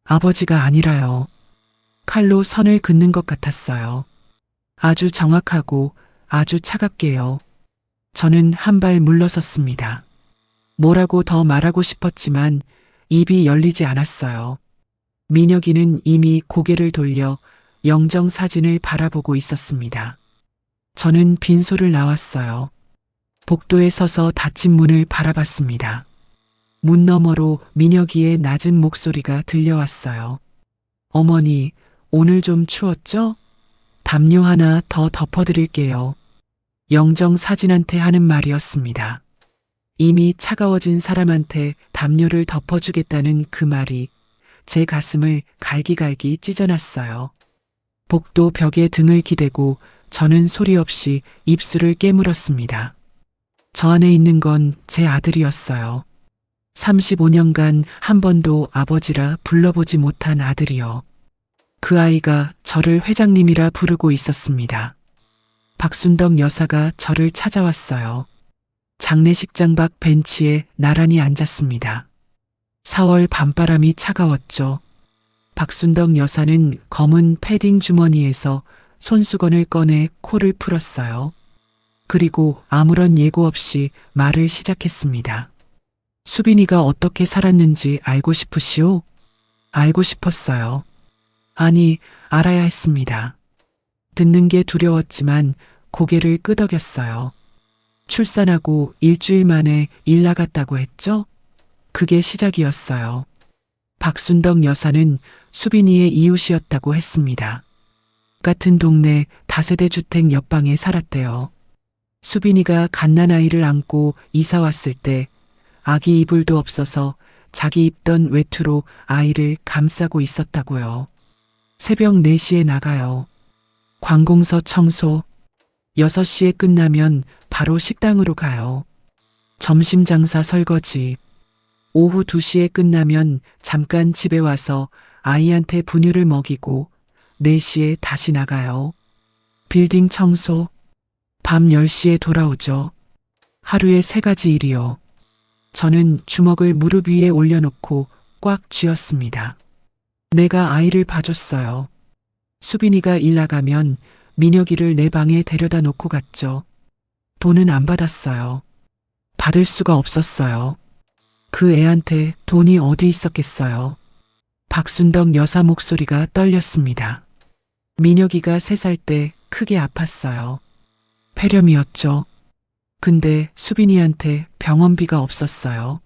S1: 아버지가 아니라요. 칼로 선을 긋는 것 같았어요. 아주 정확하고 아주 차갑게요. 저는 한 발 물러섰습니다. 뭐라고 더 말하고 싶었지만 입이 열리지 않았어요. 민혁이는 이미 고개를 돌려 영정 사진을 바라보고 있었습니다. 저는 빈소를 나왔어요. 복도에 서서 닫힌 문을 바라봤습니다. 문 너머로 민혁이의 낮은 목소리가 들려왔어요. 어머니, 오늘 좀 추웠죠? 담요 하나 더 덮어드릴게요. 영정 사진한테 하는 말이었습니다. 이미 차가워진 사람한테 담요를 덮어주겠다는 그 말이 제 가슴을 갈기갈기 찢어놨어요. 복도 벽에 등을 기대고 저는 소리 없이 입술을 깨물었습니다. 저 안에 있는 건 제 아들이었어요. 35년간 한 번도 아버지라 불러보지 못한 아들이요. 그 아이가 저를 회장님이라 부르고 있었습니다. 박순덕 여사가 저를 찾아왔어요. 장례식장 밖 벤치에 나란히 앉았습니다. 4월 밤바람이 차가웠죠. 박순덕 여사는 검은 패딩 주머니에서 손수건을 꺼내 코를 풀었어요. 그리고 아무런 예고 없이 말을 시작했습니다. 수빈이가 어떻게 살았는지 알고 싶으시오? 알고 싶었어요. 아니, 알아야 했습니다. 듣는 게 두려웠지만 고개를 끄덕였어요. 출산하고 일주일 만에 일 나갔다고 했죠? 그게 시작이었어요. 박순덕 여사는 수빈이의 이웃이었다고 했습니다. 같은 동네 다세대 주택 옆방에 살았대요. 수빈이가 갓난아이를 안고 이사 왔을 때 아기 이불도 없어서 자기 입던 외투로 아이를 감싸고 있었다고요. 새벽 4시에 나가요. 관공서 청소. 6시에 끝나면 바로 식당으로 가요. 점심 장사 설거지. 오후 2시에 끝나면 잠깐 집에 와서 아이한테 분유를 먹이고 4시에 다시 나가요. 빌딩 청소. 밤 10시에 돌아오죠. 하루에 3가지 일이요. 저는 주먹을 무릎 위에 올려놓고 꽉 쥐었습니다. 내가 아이를 봐줬어요. 수빈이가 일 나가면 민혁이를 내 방에 데려다 놓고 갔죠. 돈은 안 받았어요. 받을 수가 없었어요. 그 애한테 돈이 어디 있었겠어요. 박순덕 여사 목소리가 떨렸습니다. 민혁이가 3살 때 크게 아팠어요. 폐렴이었죠. 근데 수빈이한테 병원비가 없었어요.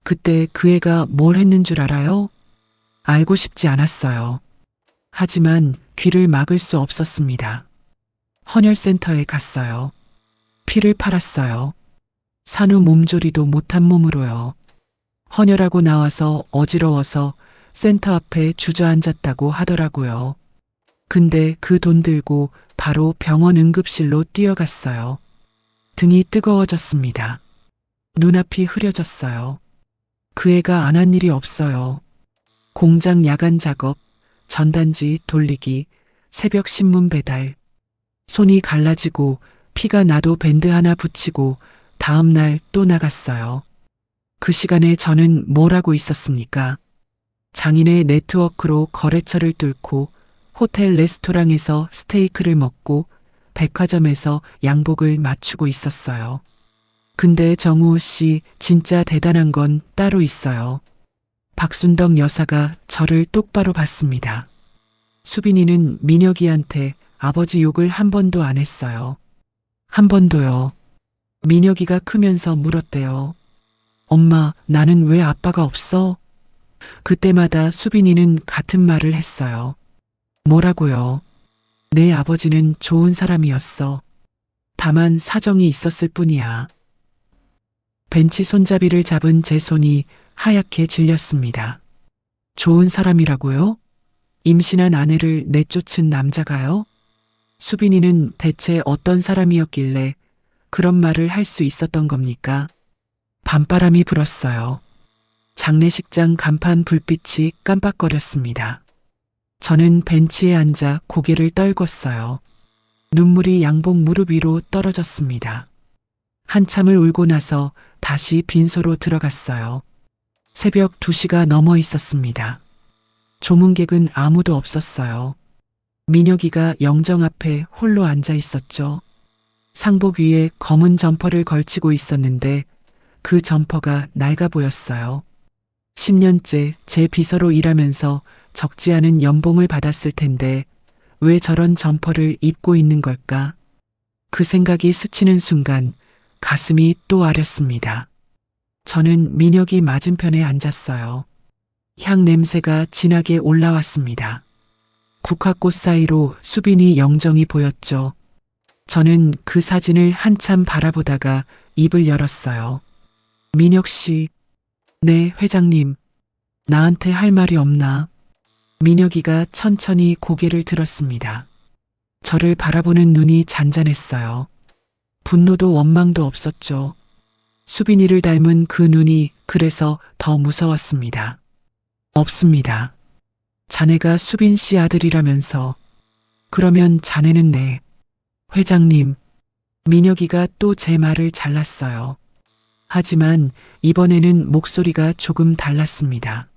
S1: 그때 그 애가 뭘 했는 줄 알아요? 알고 싶지 않았어요. 하지만 귀를 막을 수 없었습니다. 헌혈센터에 갔어요. 피를 팔았어요. 산후 몸조리도 못한 몸으로요. 헌혈하고 나와서 어지러워서 센터 앞에 주저앉았다고 하더라고요. 근데 그 돈 들고 바로 병원 응급실로 뛰어갔어요. 등이 뜨거워졌습니다. 눈앞이 흐려졌어요. 그 애가 안 한 일이 없어요. 공장 야간 작업, 전단지 돌리기, 새벽 신문 배달. 손이 갈라지고 피가 나도 밴드 하나 붙이고 다음 날 또 나갔어요. 그 시간에 저는 뭘 하고 있었습니까? 장인의 네트워크로 거래처를 뚫고 호텔 레스토랑에서 스테이크를 먹고 백화점에서 양복을 맞추고 있었어요. 근데 정우호 씨 진짜 대단한 건 따로 있어요. 박순덕 여사가 저를 똑바로 봤습니다. 수빈이는 민혁이한테 아버지 욕을 한 번도 안 했어요. 한 번도요. 민혁이가 크면서 물었대요. 엄마, 나는 왜 아빠가 없어? 그때마다 수빈이는 같은 말을 했어요. 뭐라고요? 내 아버지는 좋은 사람이었어. 다만 사정이 있었을 뿐이야. 벤치 손잡이를 잡은 제 손이 하얗게 질렸습니다. 좋은 사람이라고요? 임신한 아내를 내쫓은 남자가요? 수빈이는 대체 어떤 사람이었길래 그런 말을 할 수 있었던 겁니까? 밤바람이 불었어요. 장례식장 간판 불빛이 깜빡거렸습니다. 저는 벤치에 앉아 고개를 떨궜어요. 눈물이 양복 무릎 위로 떨어졌습니다. 한참을 울고 나서 다시 빈소로 들어갔어요. 새벽 2시가 넘어 있었습니다. 조문객은 아무도 없었어요. 민혁이가 영정 앞에 홀로 앉아 있었죠. 상복 위에 검은 점퍼를 걸치고 있었는데 그 점퍼가 낡아 보였어요. 10년째 제 비서로 일하면서 적지 않은 연봉을 받았을 텐데 왜 저런 점퍼를 입고 있는 걸까? 그 생각이 스치는 순간 가슴이 또 아렸습니다. 저는 민혁이 맞은편에 앉았어요. 향 냄새가 진하게 올라왔습니다. 국화꽃 사이로 수빈이 영정이 보였죠. 저는 그 사진을 한참 바라보다가 입을 열었어요. 민혁 씨, 네, 회장님. 나한테 할 말이 없나? 민혁이가 천천히 고개를 들었습니다. 저를 바라보는 눈이 잔잔했어요. 분노도 원망도 없었죠. 수빈이를 닮은 그 눈이 그래서 더 무서웠습니다. 없습니다. 자네가 수빈 씨 아들이라면서. 그러면 자네는 네. 회장님, 민혁이가 또 제 말을 잘랐어요. 하지만 이번에는 목소리가 조금 달랐습니다.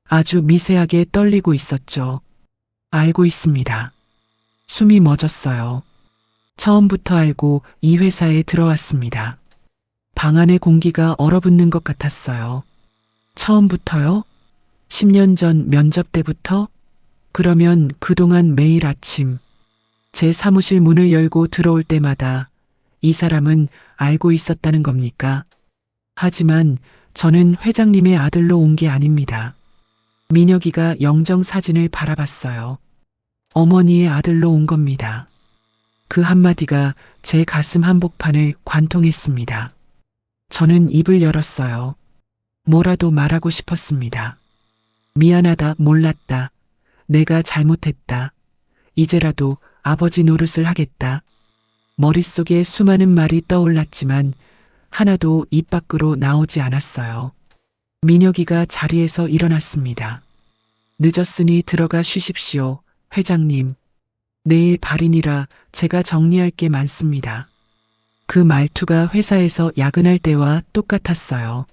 S1: 아주 미세하게 떨리고 있었죠. 알고 있습니다. 숨이 멎었어요. 처음부터 알고 이 회사에 들어왔습니다. 방 안의 공기가 얼어붙는 것 같았어요. 처음부터요? 10년 전 면접 때부터? 그러면 그동안 매일 아침 제 사무실 문을 열고 들어올 때마다 이 사람은 알고 있었다는 겁니까? 하지만 저는 회장님의 아들로 온 게 아닙니다. 민혁이가 영정 사진을 바라봤어요. 어머니의 아들로 온 겁니다. 그 한마디가 제 가슴 한복판을 관통했습니다. 저는 입을 열었어요. 뭐라도 말하고 싶었습니다. 미안하다, 몰랐다. 내가 잘못했다. 이제라도 아버지 노릇을 하겠다. 머릿속에 수많은 말이 떠올랐지만 하나도 입 밖으로 나오지 않았어요. 민혁이가 자리에서 일어났습니다. 늦었으니 들어가 쉬십시오, 회장님. 내일 발인이라 제가 정리할 게 많습니다. 그 말투가 회사에서 야근할 때와 똑같았어요.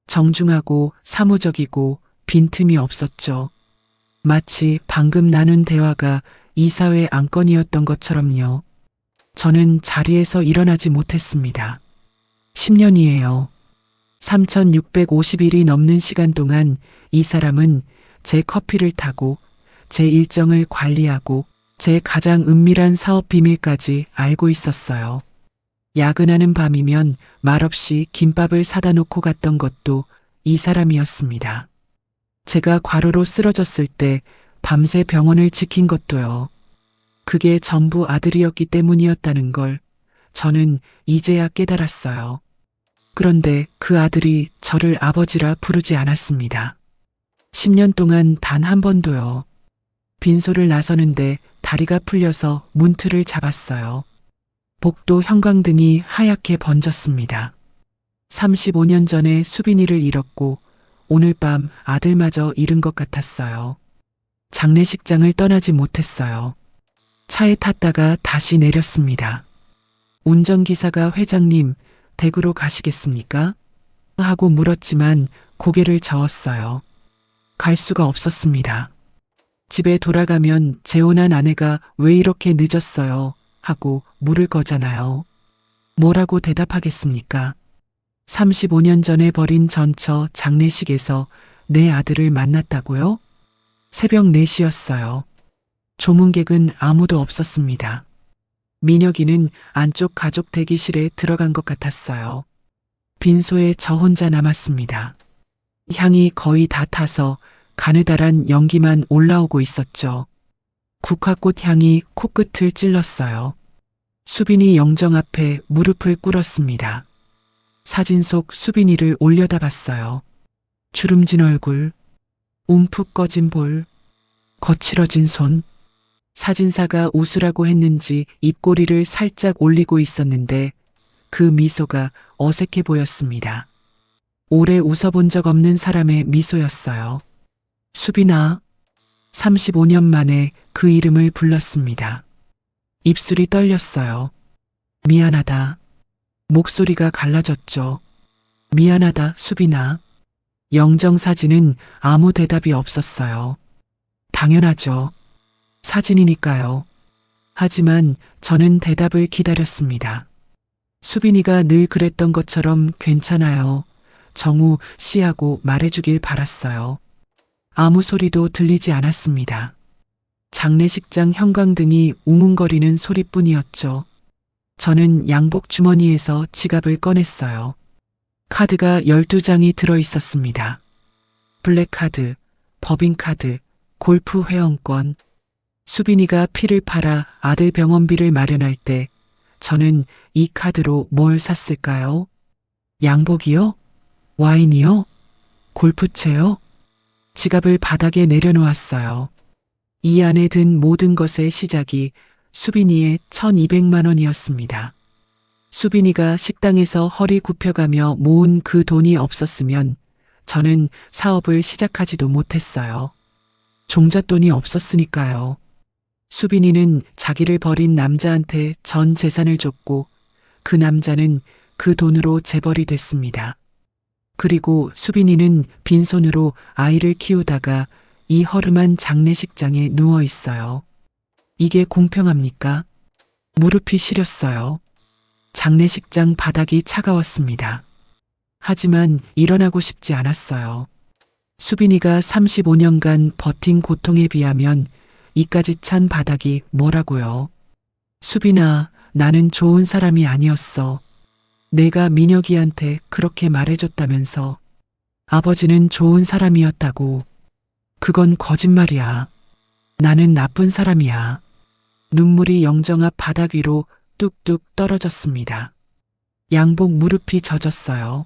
S1: 정중하고 사무적이고 빈틈이 없었죠. 마치 방금 나눈 대화가 이사회 안건이었던 것처럼요. 저는 자리에서 일어나지 못했습니다. 10년이에요. 3,650일이 넘는 시간 동안 이 사람은 제 커피를 타고 제 일정을 관리하고 제 가장 은밀한 사업 비밀까지 알고 있었어요. 야근하는 밤이면 말없이 김밥을 사다 놓고 갔던 것도 이 사람이었습니다. 제가 과로로 쓰러졌을 때 밤새 병원을 지킨 것도요. 그게 전부 아들이었기 때문이었다는 걸 저는 이제야 깨달았어요. 그런데 그 아들이 저를 아버지라 부르지 않았습니다. 10년 동안 단 한 번도요. 빈소를 나서는데 다리가 풀려서 문틀을 잡았어요. 복도 형광등이 하얗게 번졌습니다. 35년 전에 수빈이를 잃었고 오늘 밤 아들마저 잃은 것 같았어요. 장례식장을 떠나지 못했어요. 차에 탔다가 다시 내렸습니다. 운전기사가 회장님, 댁으로 가시겠습니까? 하고 물었지만 고개를 저었어요. 갈 수가 없었습니다. 집에 돌아가면 재혼한 아내가 왜 이렇게 늦었어요? 하고 물을 거잖아요. 뭐라고 대답하겠습니까? 35년 전에 벌인 전처 장례식에서 내 아들을 만났다고요? 새벽 4시였어요. 조문객은 아무도 없었습니다. 민혁이는 안쪽 가족 대기실에 들어간 것 같았어요. 빈소에 저 혼자 남았습니다. 향이 거의 다 타서 가느다란 연기만 올라오고 있었죠. 국화꽃 향이 코끝을 찔렀어요. 수빈이 영정 앞에 무릎을 꿇었습니다. 사진 속 수빈이를 올려다봤어요. 주름진 얼굴, 움푹 꺼진 볼, 거칠어진 손. 사진사가 웃으라고 했는지 입꼬리를 살짝 올리고 있었는데 그 미소가 어색해 보였습니다. 오래 웃어본 적 없는 사람의 미소였어요. 수빈아. 35년 만에 그 이름을 불렀습니다. 입술이 떨렸어요. 미안하다. 목소리가 갈라졌죠. 미안하다, 수빈아. 영정 사진은 아무 대답이 없었어요. 당연하죠. 사진이니까요. 하지만 저는 대답을 기다렸습니다. 수빈이가 늘 그랬던 것처럼 괜찮아요. 정우 씨하고 말해주길 바랐어요. 아무 소리도 들리지 않았습니다. 장례식장 형광등이 웅웅거리는 소리뿐이었죠. 저는 양복 주머니에서 지갑을 꺼냈어요. 카드가 12장이 들어 있었습니다. 블랙카드, 법인카드, 골프 회원권. 수빈이가 피를 팔아 아들 병원비를 마련할 때 저는 이 카드로 뭘 샀을까요? 양복이요? 와인이요? 골프채요? 지갑을 바닥에 내려놓았어요. 이 안에 든 모든 것의 시작이 수빈이의 1200만 원이었습니다. 수빈이가 식당에서 허리 굽혀가며 모은 그 돈이 없었으면 저는 사업을 시작하지도 못했어요. 종잣돈이 없었으니까요. 수빈이는 자기를 버린 남자한테 전 재산을 줬고 그 남자는 그 돈으로 재벌이 됐습니다. 그리고 수빈이는 빈손으로 아이를 키우다가 이 허름한 장례식장에 누워 있어요. 이게 공평합니까? 무릎이 시렸어요. 장례식장 바닥이 차가웠습니다. 하지만 일어나고 싶지 않았어요. 수빈이가 35년간 버틴 고통에 비하면 이까지 찬 바닥이 뭐라고요? 수빈아, 나는 좋은 사람이 아니었어. 내가 민혁이한테 그렇게 말해줬다면서. 아버지는 좋은 사람이었다고. 그건 거짓말이야. 나는 나쁜 사람이야. 눈물이 영정 앞 바닥 위로 뚝뚝 떨어졌습니다. 양복 무릎이 젖었어요.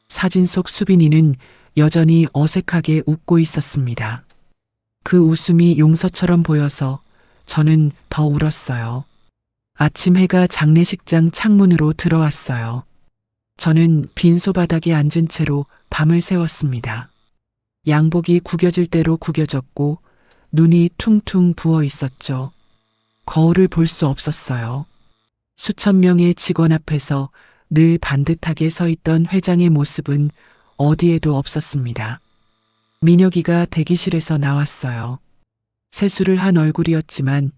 S1: 사진 속 수빈이는 여전히 어색하게 웃고 있었습니다. 그 웃음이 용서처럼 보여서 저는 더 울었어요. 아침 해가 장례식장 창문으로 들어왔어요. 저는 빈소바닥에 앉은 채로 밤을 새웠습니다. 양복이 구겨질 대로 구겨졌고 눈이 퉁퉁 부어 있었죠. 거울을 볼 수 없었어요. 수천 명의 직원 앞에서 늘 반듯하게 서 있던 회장의 모습은 어디에도 없었습니다. 민혁이가 대기실에서 나왔어요. 세수를 한 얼굴이었지만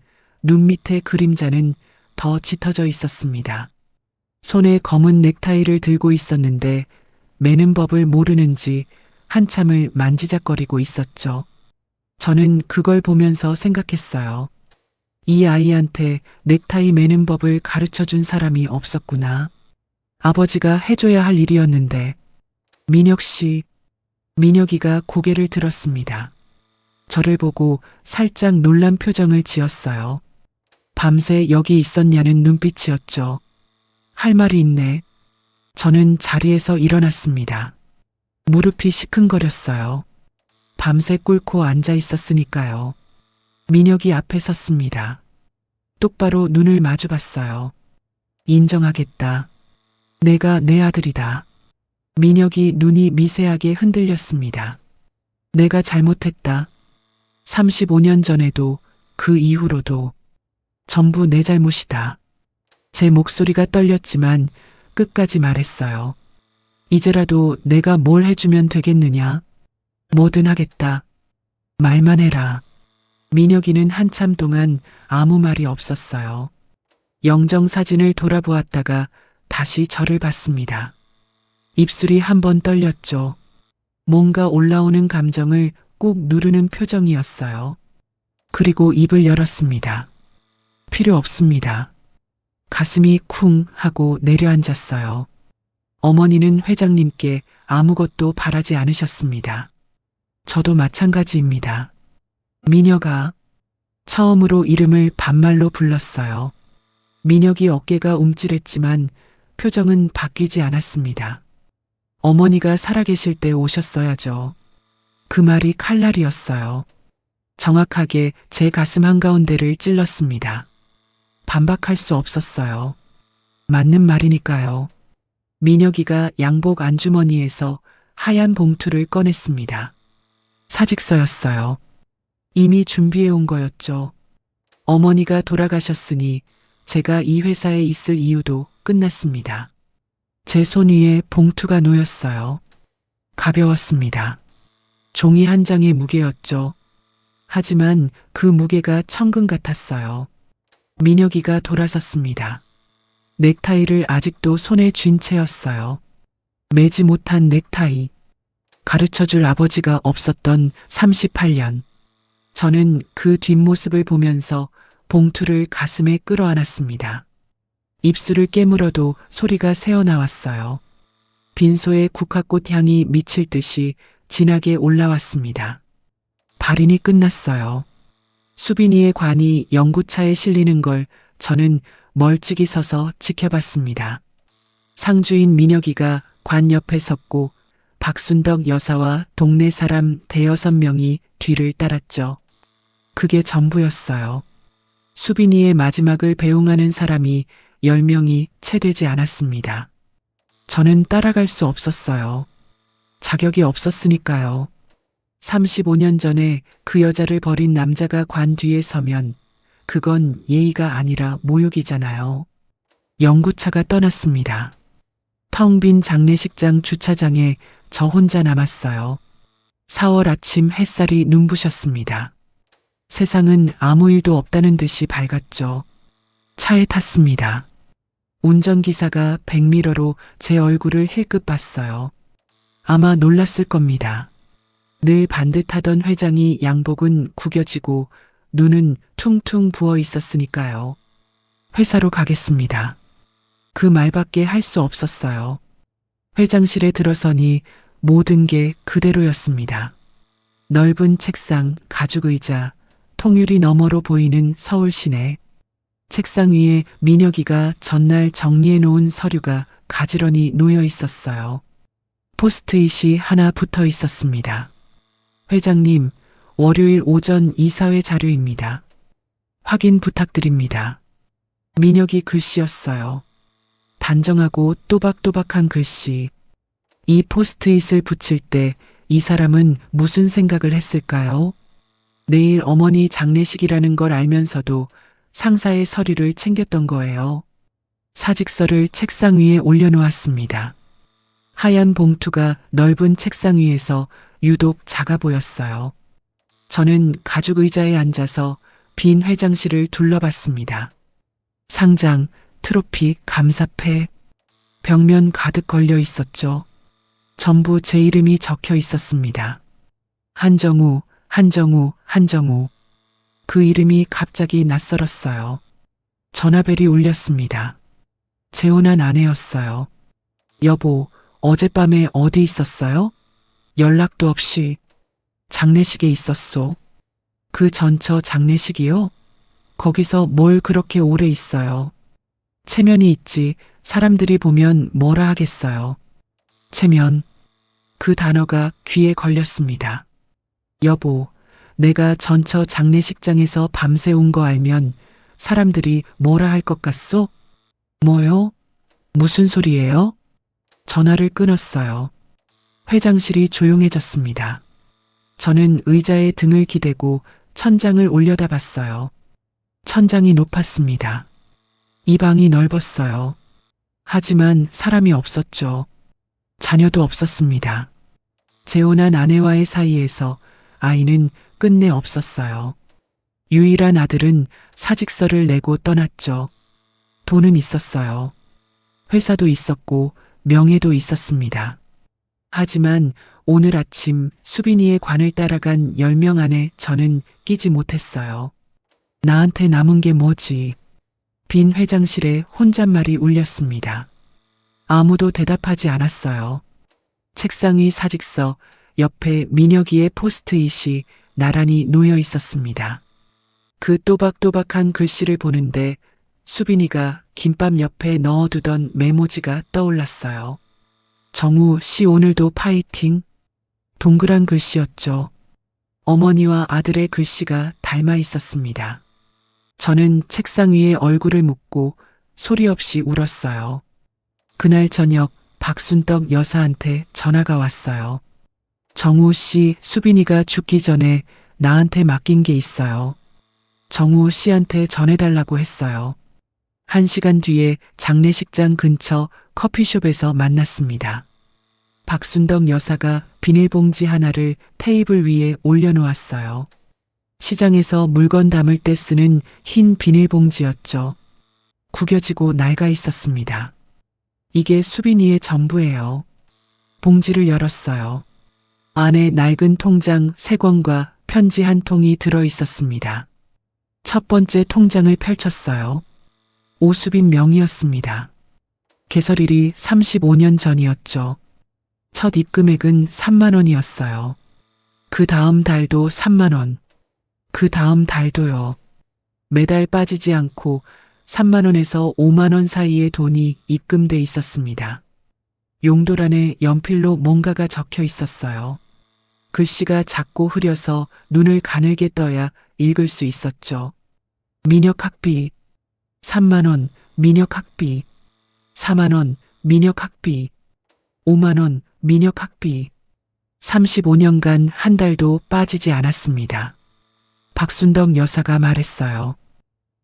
S1: 눈 밑의 그림자는 더 짙어져 있었습니다. 손에 검은 넥타이를 들고 있었는데 매는 법을 모르는지 한참을 만지작거리고 있었죠. 저는 그걸 보면서 생각했어요. 이 아이한테 넥타이 매는 법을 가르쳐 준 사람이 없었구나. 아버지가 해줘야 할 일이었는데. 민혁 씨, 민혁이가 고개를 들었습니다. 저를 보고 살짝 놀란 표정을 지었어요. 밤새 여기 있었냐는 눈빛이었죠. 할 말이 있네. 저는 자리에서 일어났습니다. 무릎이 시큰거렸어요. 밤새 꿇고 앉아 있었으니까요. 민혁이 앞에 섰습니다. 똑바로 눈을 마주봤어요. 인정하겠다. 내가 내 아들이다. 민혁이 눈이 미세하게 흔들렸습니다. 내가 잘못했다. 35년 전에도 그 이후로도 전부 내 잘못이다. 제 목소리가 떨렸지만 끝까지 말했어요. 이제라도 내가 뭘 해주면 되겠느냐? 뭐든 하겠다. 말만 해라. 민혁이는 한참 동안 아무 말이 없었어요. 영정사진을 돌아보았다가 다시 저를 봤습니다. 입술이 한번 떨렸죠. 뭔가 올라오는 감정을 꾹 누르는 표정이었어요. 그리고 입을 열었습니다. 필요 없습니다. 가슴이 쿵 하고 내려앉았어요. 어머니는 회장님께 아무것도 바라지 않으셨습니다. 저도 마찬가지입니다. 민혁아. 처음으로 이름을 반말로 불렀어요. 민혁이 어깨가 움찔했지만 표정은 바뀌지 않았습니다. 어머니가 살아계실 때 오셨어야죠. 그 말이 칼날이었어요. 정확하게 제 가슴 한가운데를 찔렀습니다. 반박할 수 없었어요. 맞는 말이니까요. 민혁이가 양복 안주머니에서 하얀 봉투를 꺼냈습니다. 사직서였어요. 이미 준비해온 거였죠. 어머니가 돌아가셨으니 제가 이 회사에 있을 이유도 끝났습니다. 제 손 위에 봉투가 놓였어요. 가벼웠습니다. 종이 한 장의 무게였죠. 하지만 그 무게가 천근 같았어요. 민혁이가 돌아섰습니다. 넥타이를 아직도 손에 쥔 채였어요. 매지 못한 넥타이. 가르쳐줄 아버지가 없었던 38년. 저는 그 뒷모습을 보면서 봉투를 가슴에 끌어안았습니다. 입술을 깨물어도 소리가 새어나왔어요. 빈소에 국화꽃 향이 미칠 듯이 진하게 올라왔습니다. 발인이 끝났어요. 수빈이의 관이 연구차에 실리는 걸 저는 멀찍이 서서 지켜봤습니다. 상주인 민혁이가 관 옆에 섰고 박순덕 여사와 동네 사람 대여섯 명이 뒤를 따랐죠. 그게 전부였어요. 수빈이의 마지막을 배웅하는 사람이 10명이 채 되지 않았습니다. 저는 따라갈 수 없었어요. 자격이 없었으니까요. 35년 전에 그 여자를 버린 남자가 관 뒤에 서면 그건 예의가 아니라 모욕이잖아요. 연구차가 떠났습니다. 텅 빈 장례식장 주차장에 저 혼자 남았어요. 4월 아침 햇살이 눈부셨습니다. 세상은 아무 일도 없다는 듯이 밝았죠. 차에 탔습니다. 운전기사가 백미러로 제 얼굴을 힐끗 봤어요. 아마 놀랐을 겁니다. 늘 반듯하던 회장이 양복은 구겨지고 눈은 퉁퉁 부어 있었으니까요. 회사로 가겠습니다. 그 말밖에 할 수 없었어요. 회장실에 들어서니 모든 게 그대로였습니다. 넓은 책상, 가죽 의자, 통유리 너머로 보이는 서울 시내. 책상 위에 민혁이가 전날 정리해 놓은 서류가 가지런히 놓여 있었어요. 포스트잇이 하나 붙어 있었습니다. 회장님, 월요일 오전 이사회 자료입니다. 확인 부탁드립니다. 민혁이 글씨였어요. 단정하고 또박또박한 글씨. 이 포스트잇을 붙일 때 이 사람은 무슨 생각을 했을까요? 내일 어머니 장례식이라는 걸 알면서도 상사의 서류를 챙겼던 거예요. 사직서를 책상 위에 올려놓았습니다. 하얀 봉투가 넓은 책상 위에서 유독 작아 보였어요. 저는 가죽 의자에 앉아서 빈 회장실을 둘러봤습니다. 상장, 트로피, 감사패, 벽면 가득 걸려 있었죠. 전부 제 이름이 적혀 있었습니다. 한정우, 한정우, 한정우. 그 이름이 갑자기 낯설었어요. 전화벨이 울렸습니다. 재혼한 아내였어요. 여보, 어젯밤에 어디 있었어요? 연락도 없이. 장례식에 있었소. 그 전처 장례식이요? 거기서 뭘 그렇게 오래 있어요? 체면이 있지 사람들이 보면 뭐라 하겠어요. 체면. 그 단어가 귀에 걸렸습니다. 여보, 내가 전처 장례식장에서 밤새 온 거 알면 사람들이 뭐라 할 것 같소? 뭐요? 무슨 소리예요? 전화를 끊었어요. 회장실이 조용해졌습니다. 저는 의자에 등을 기대고 천장을 올려다봤어요. 천장이 높았습니다. 이 방이 넓었어요. 하지만 사람이 없었죠. 자녀도 없었습니다. 재혼한 아내와의 사이에서 아이는 끝내 없었어요. 유일한 아들은 사직서를 내고 떠났죠. 돈은 있었어요. 회사도 있었고 명예도 있었습니다. 하지만 오늘 아침 수빈이의 관을 따라간 10명 안에 저는 끼지 못했어요. 나한테 남은 게 뭐지? 빈 회장실에 혼잣말이 울렸습니다. 아무도 대답하지 않았어요. 책상 위 사직서, 옆에 민혁이의 포스트잇이 나란히 놓여 있었습니다. 그 또박또박한 글씨를 보는데 수빈이가 김밥 옆에 넣어두던 메모지가 떠올랐어요. 정우 씨 오늘도 파이팅. 동그란 글씨였죠. 어머니와 아들의 글씨가 닮아 있었습니다. 저는 책상 위에 얼굴을 묻고 소리 없이 울었어요. 그날 저녁 박순덕 여사한테 전화가 왔어요. 정우 씨, 수빈이가 죽기 전에 나한테 맡긴 게 있어요. 정우 씨한테 전해달라고 했어요. 1시간 뒤에 장례식장 근처 커피숍에서 만났습니다. 박순덕 여사가 비닐봉지 하나를 테이블 위에 올려놓았어요. 시장에서 물건 담을 때 쓰는 흰 비닐봉지였죠. 구겨지고 낡아 있었습니다. 이게 수빈이의 전부예요. 봉지를 열었어요. 안에 낡은 통장 3권과 편지 한 통이 들어 있었습니다. 첫 번째 통장을 펼쳤어요. 오수빈 명의였습니다. 개설일이 35년 전이었죠. 첫 입금액은 3만 원이었어요. 그 다음 달도 3만 원. 그 다음 달도요. 매달 빠지지 않고 3만 원에서 5만 원 사이의 돈이 입금돼 있었습니다. 용도란에 연필로 뭔가가 적혀 있었어요. 글씨가 작고 흐려서 눈을 가늘게 떠야 읽을 수 있었죠. 민혁학비 3만 원, 민혁학비 4만 원, 민혁학비 5만 원, 민혁학비 35년간 한 달도 빠지지 않았습니다. 박순덕 여사가 말했어요.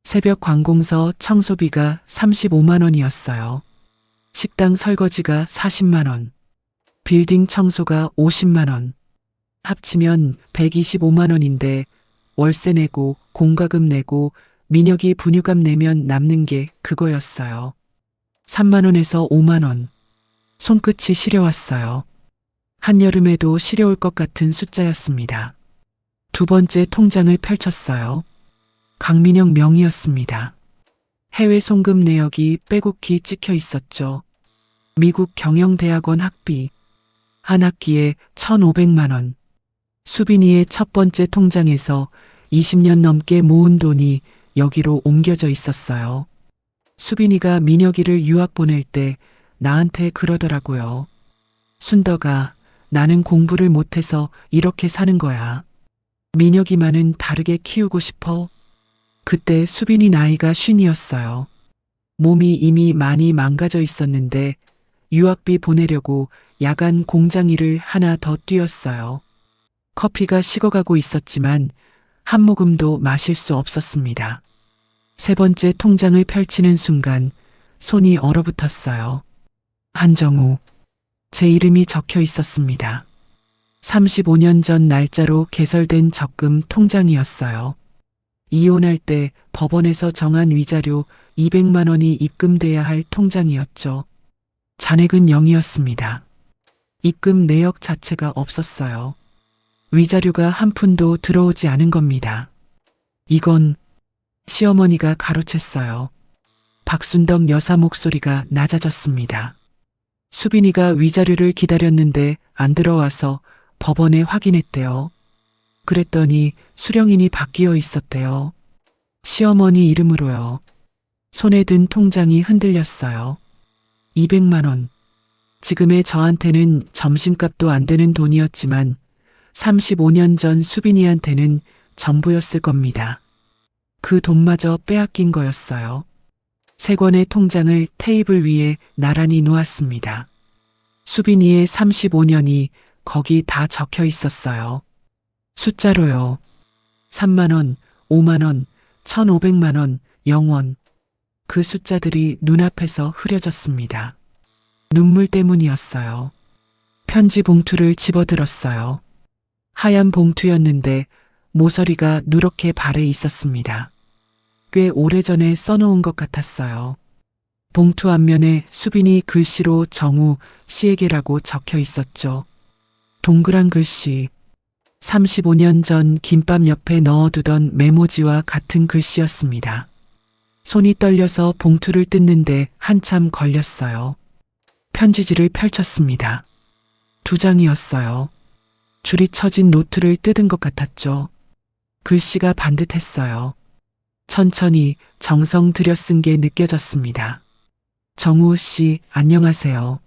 S1: 새벽 관공서 청소비가 35만 원이었어요. 식당 설거지가 40만 원, 빌딩 청소가 50만 원, 합치면 125만 원인데 월세 내고 공과금 내고 민혁이 분유값 내면 남는 게 그거였어요. 3만 원에서 5만 원. 손끝이 시려왔어요. 한여름에도 시려올 것 같은 숫자였습니다. 두 번째 통장을 펼쳤어요. 강민혁 명의였습니다. 해외 송금 내역이 빼곡히 찍혀 있었죠. 미국 경영대학원 학비. 한 학기에 1,500만 원. 수빈이의 첫 번째 통장에서 20년 넘게 모은 돈이 여기로 옮겨져 있었어요. 수빈이가 민혁이를 유학 보낼 때 나한테 그러더라고요. 순덕아, 나는 공부를 못해서 이렇게 사는 거야. 민혁이만은 다르게 키우고 싶어. 그때 수빈이 나이가 50이었어요. 몸이 이미 많이 망가져 있었는데 유학비 보내려고 야간 공장 일을 하나 더 뛰었어요. 커피가 식어가고 있었지만 한 모금도 마실 수 없었습니다. 세 번째 통장을 펼치는 순간 손이 얼어붙었어요. 한정우. 제 이름이 적혀 있었습니다. 35년 전 날짜로 개설된 적금 통장이었어요. 이혼할 때 법원에서 정한 위자료 200만 원이 입금돼야 할 통장이었죠. 잔액은 0이었습니다. 입금 내역 자체가 없었어요. 위자료가 한 푼도 들어오지 않은 겁니다. 이건 시어머니가 가로챘어요. 박순덕 여사 목소리가 낮아졌습니다. 수빈이가 위자료를 기다렸는데 안 들어와서 법원에 확인했대요. 그랬더니 수령인이 바뀌어 있었대요. 시어머니 이름으로요. 손에 든 통장이 흔들렸어요. 200만 원. 지금의 저한테는 점심값도 안 되는 돈이었지만 35년 전 수빈이한테는 전부였을 겁니다. 그 돈마저 빼앗긴 거였어요. 세 권의 통장을 테이블 위에 나란히 놓았습니다. 수빈이의 35년이 거기 다 적혀 있었어요. 숫자로요. 3만 원, 5만 원, 1,500만 원, 0원. 그 숫자들이 눈앞에서 흐려졌습니다. 눈물 때문이었어요. 편지 봉투를 집어들었어요. 하얀 봉투였는데 모서리가 누렇게 발에 있었습니다. 꽤 오래전에 써놓은 것 같았어요. 봉투 앞면에 수빈이 글씨로 정우 씨에게라고 적혀 있었죠. 동그란 글씨. 35년 전 김밥 옆에 넣어두던 메모지와 같은 글씨였습니다. 손이 떨려서 봉투를 뜯는데 한참 걸렸어요. 편지지를 펼쳤습니다. 2장이었어요. 줄이 쳐진 노트를 뜯은 것 같았죠. 글씨가 반듯했어요. 천천히 정성 들여 쓴 게 느껴졌습니다. 정우 씨, 안녕하세요.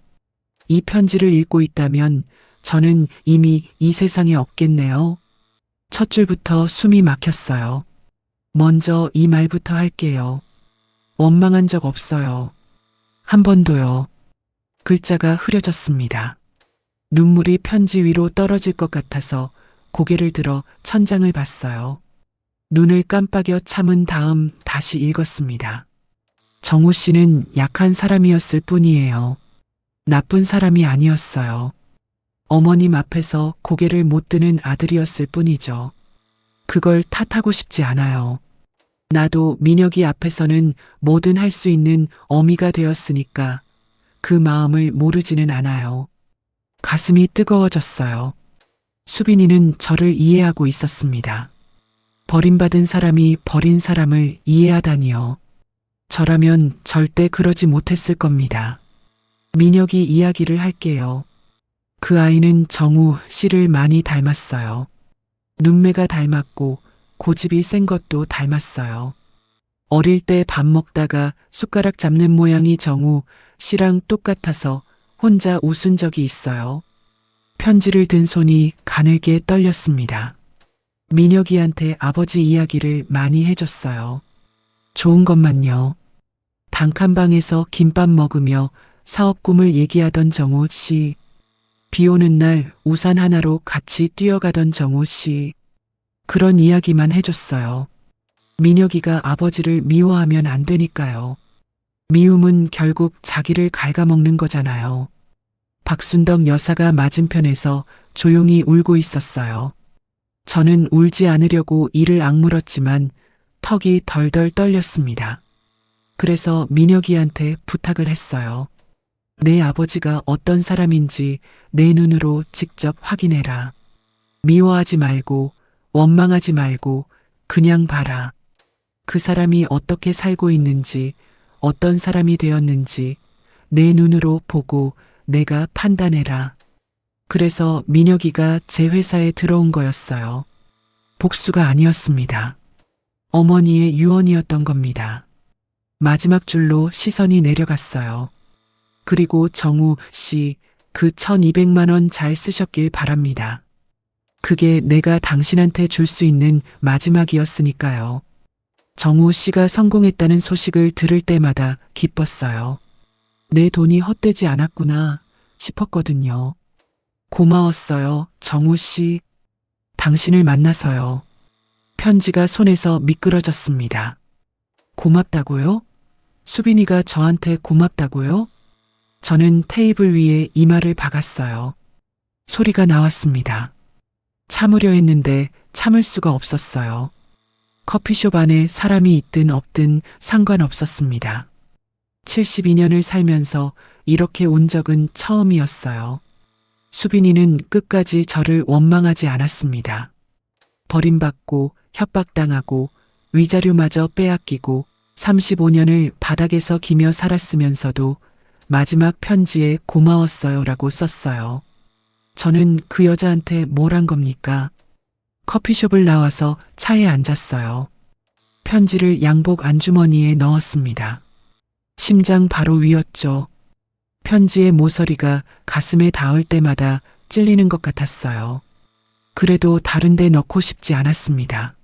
S1: 이 편지를 읽고 있다면 저는 이미 이 세상에 없겠네요. 첫 줄부터 숨이 막혔어요. 먼저 이 말부터 할게요. 원망한 적 없어요. 한 번도요. 글자가 흐려졌습니다. 눈물이 편지 위로 떨어질 것 같아서 고개를 들어 천장을 봤어요. 눈을 깜빡여 참은 다음 다시 읽었습니다. 정우 씨는 약한 사람이었을 뿐이에요. 나쁜 사람이 아니었어요. 어머님 앞에서 고개를 못 드는 아들이었을 뿐이죠. 그걸 탓하고 싶지 않아요. 나도 민혁이 앞에서는 뭐든 할 수 있는 어미가 되었으니까 그 마음을 모르지는 않아요. 가슴이 뜨거워졌어요. 수빈이는 저를 이해하고 있었습니다. 버림받은 사람이 버린 사람을 이해하다니요. 저라면 절대 그러지 못했을 겁니다. 민혁이 이야기를 할게요. 그 아이는 정우 씨를 많이 닮았어요. 눈매가 닮았고 고집이 센 것도 닮았어요. 어릴 때 밥 먹다가 숟가락 잡는 모양이 정우 씨랑 똑같아서 혼자 웃은 적이 있어요. 편지를 든 손이 가늘게 떨렸습니다. 민혁이한테 아버지 이야기를 많이 해줬어요. 좋은 것만요. 단칸방에서 김밥 먹으며 사업 꿈을 얘기하던 정우 씨. 비 오는 날 우산 하나로 같이 뛰어가던 정우 씨. 그런 이야기만 해줬어요. 민혁이가 아버지를 미워하면 안 되니까요. 미움은 결국 자기를 갉아먹는 거잖아요. 박순덕 여사가 맞은편에서 조용히 울고 있었어요. 저는 울지 않으려고 이를 악물었지만 턱이 덜덜 떨렸습니다. 그래서 민혁이한테 부탁을 했어요. 내 아버지가 어떤 사람인지 내 눈으로 직접 확인해라. 미워하지 말고 원망하지 말고 그냥 봐라. 그 사람이 어떻게 살고 있는지 어떤 사람이 되었는지 내 눈으로 보고 내가 판단해라. 그래서 민혁이가 제 회사에 들어온 거였어요. 복수가 아니었습니다. 어머니의 유언이었던 겁니다. 마지막 줄로 시선이 내려갔어요. 그리고 정우 씨, 그 1200만 원 잘 쓰셨길 바랍니다. 그게 내가 당신한테 줄 수 있는 마지막이었으니까요. 정우 씨가 성공했다는 소식을 들을 때마다 기뻤어요. 내 돈이 헛되지 않았구나 싶었거든요. 고마웠어요, 정우 씨. 당신을 만나서요. 편지가 손에서 미끄러졌습니다. 고맙다고요? 수빈이가 저한테 고맙다고요? 저는 테이블 위에 이마를 박았어요. 소리가 나왔습니다. 참으려 했는데 참을 수가 없었어요. 커피숍 안에 사람이 있든 없든 상관없었습니다. 72년을 살면서 이렇게 운 적은 처음이었어요. 수빈이는 끝까지 저를 원망하지 않았습니다. 버림받고 협박당하고 위자료마저 빼앗기고 35년을 바닥에서 기며 살았으면서도 마지막 편지에 고마웠어요라고 썼어요. 저는 그 여자한테 뭘 한 겁니까? 커피숍을 나와서 차에 앉았어요. 편지를 양복 안주머니에 넣었습니다. 심장 바로 위였죠. 편지의 모서리가 가슴에 닿을 때마다 찔리는 것 같았어요. 그래도 다른 데 넣고 싶지 않았습니다.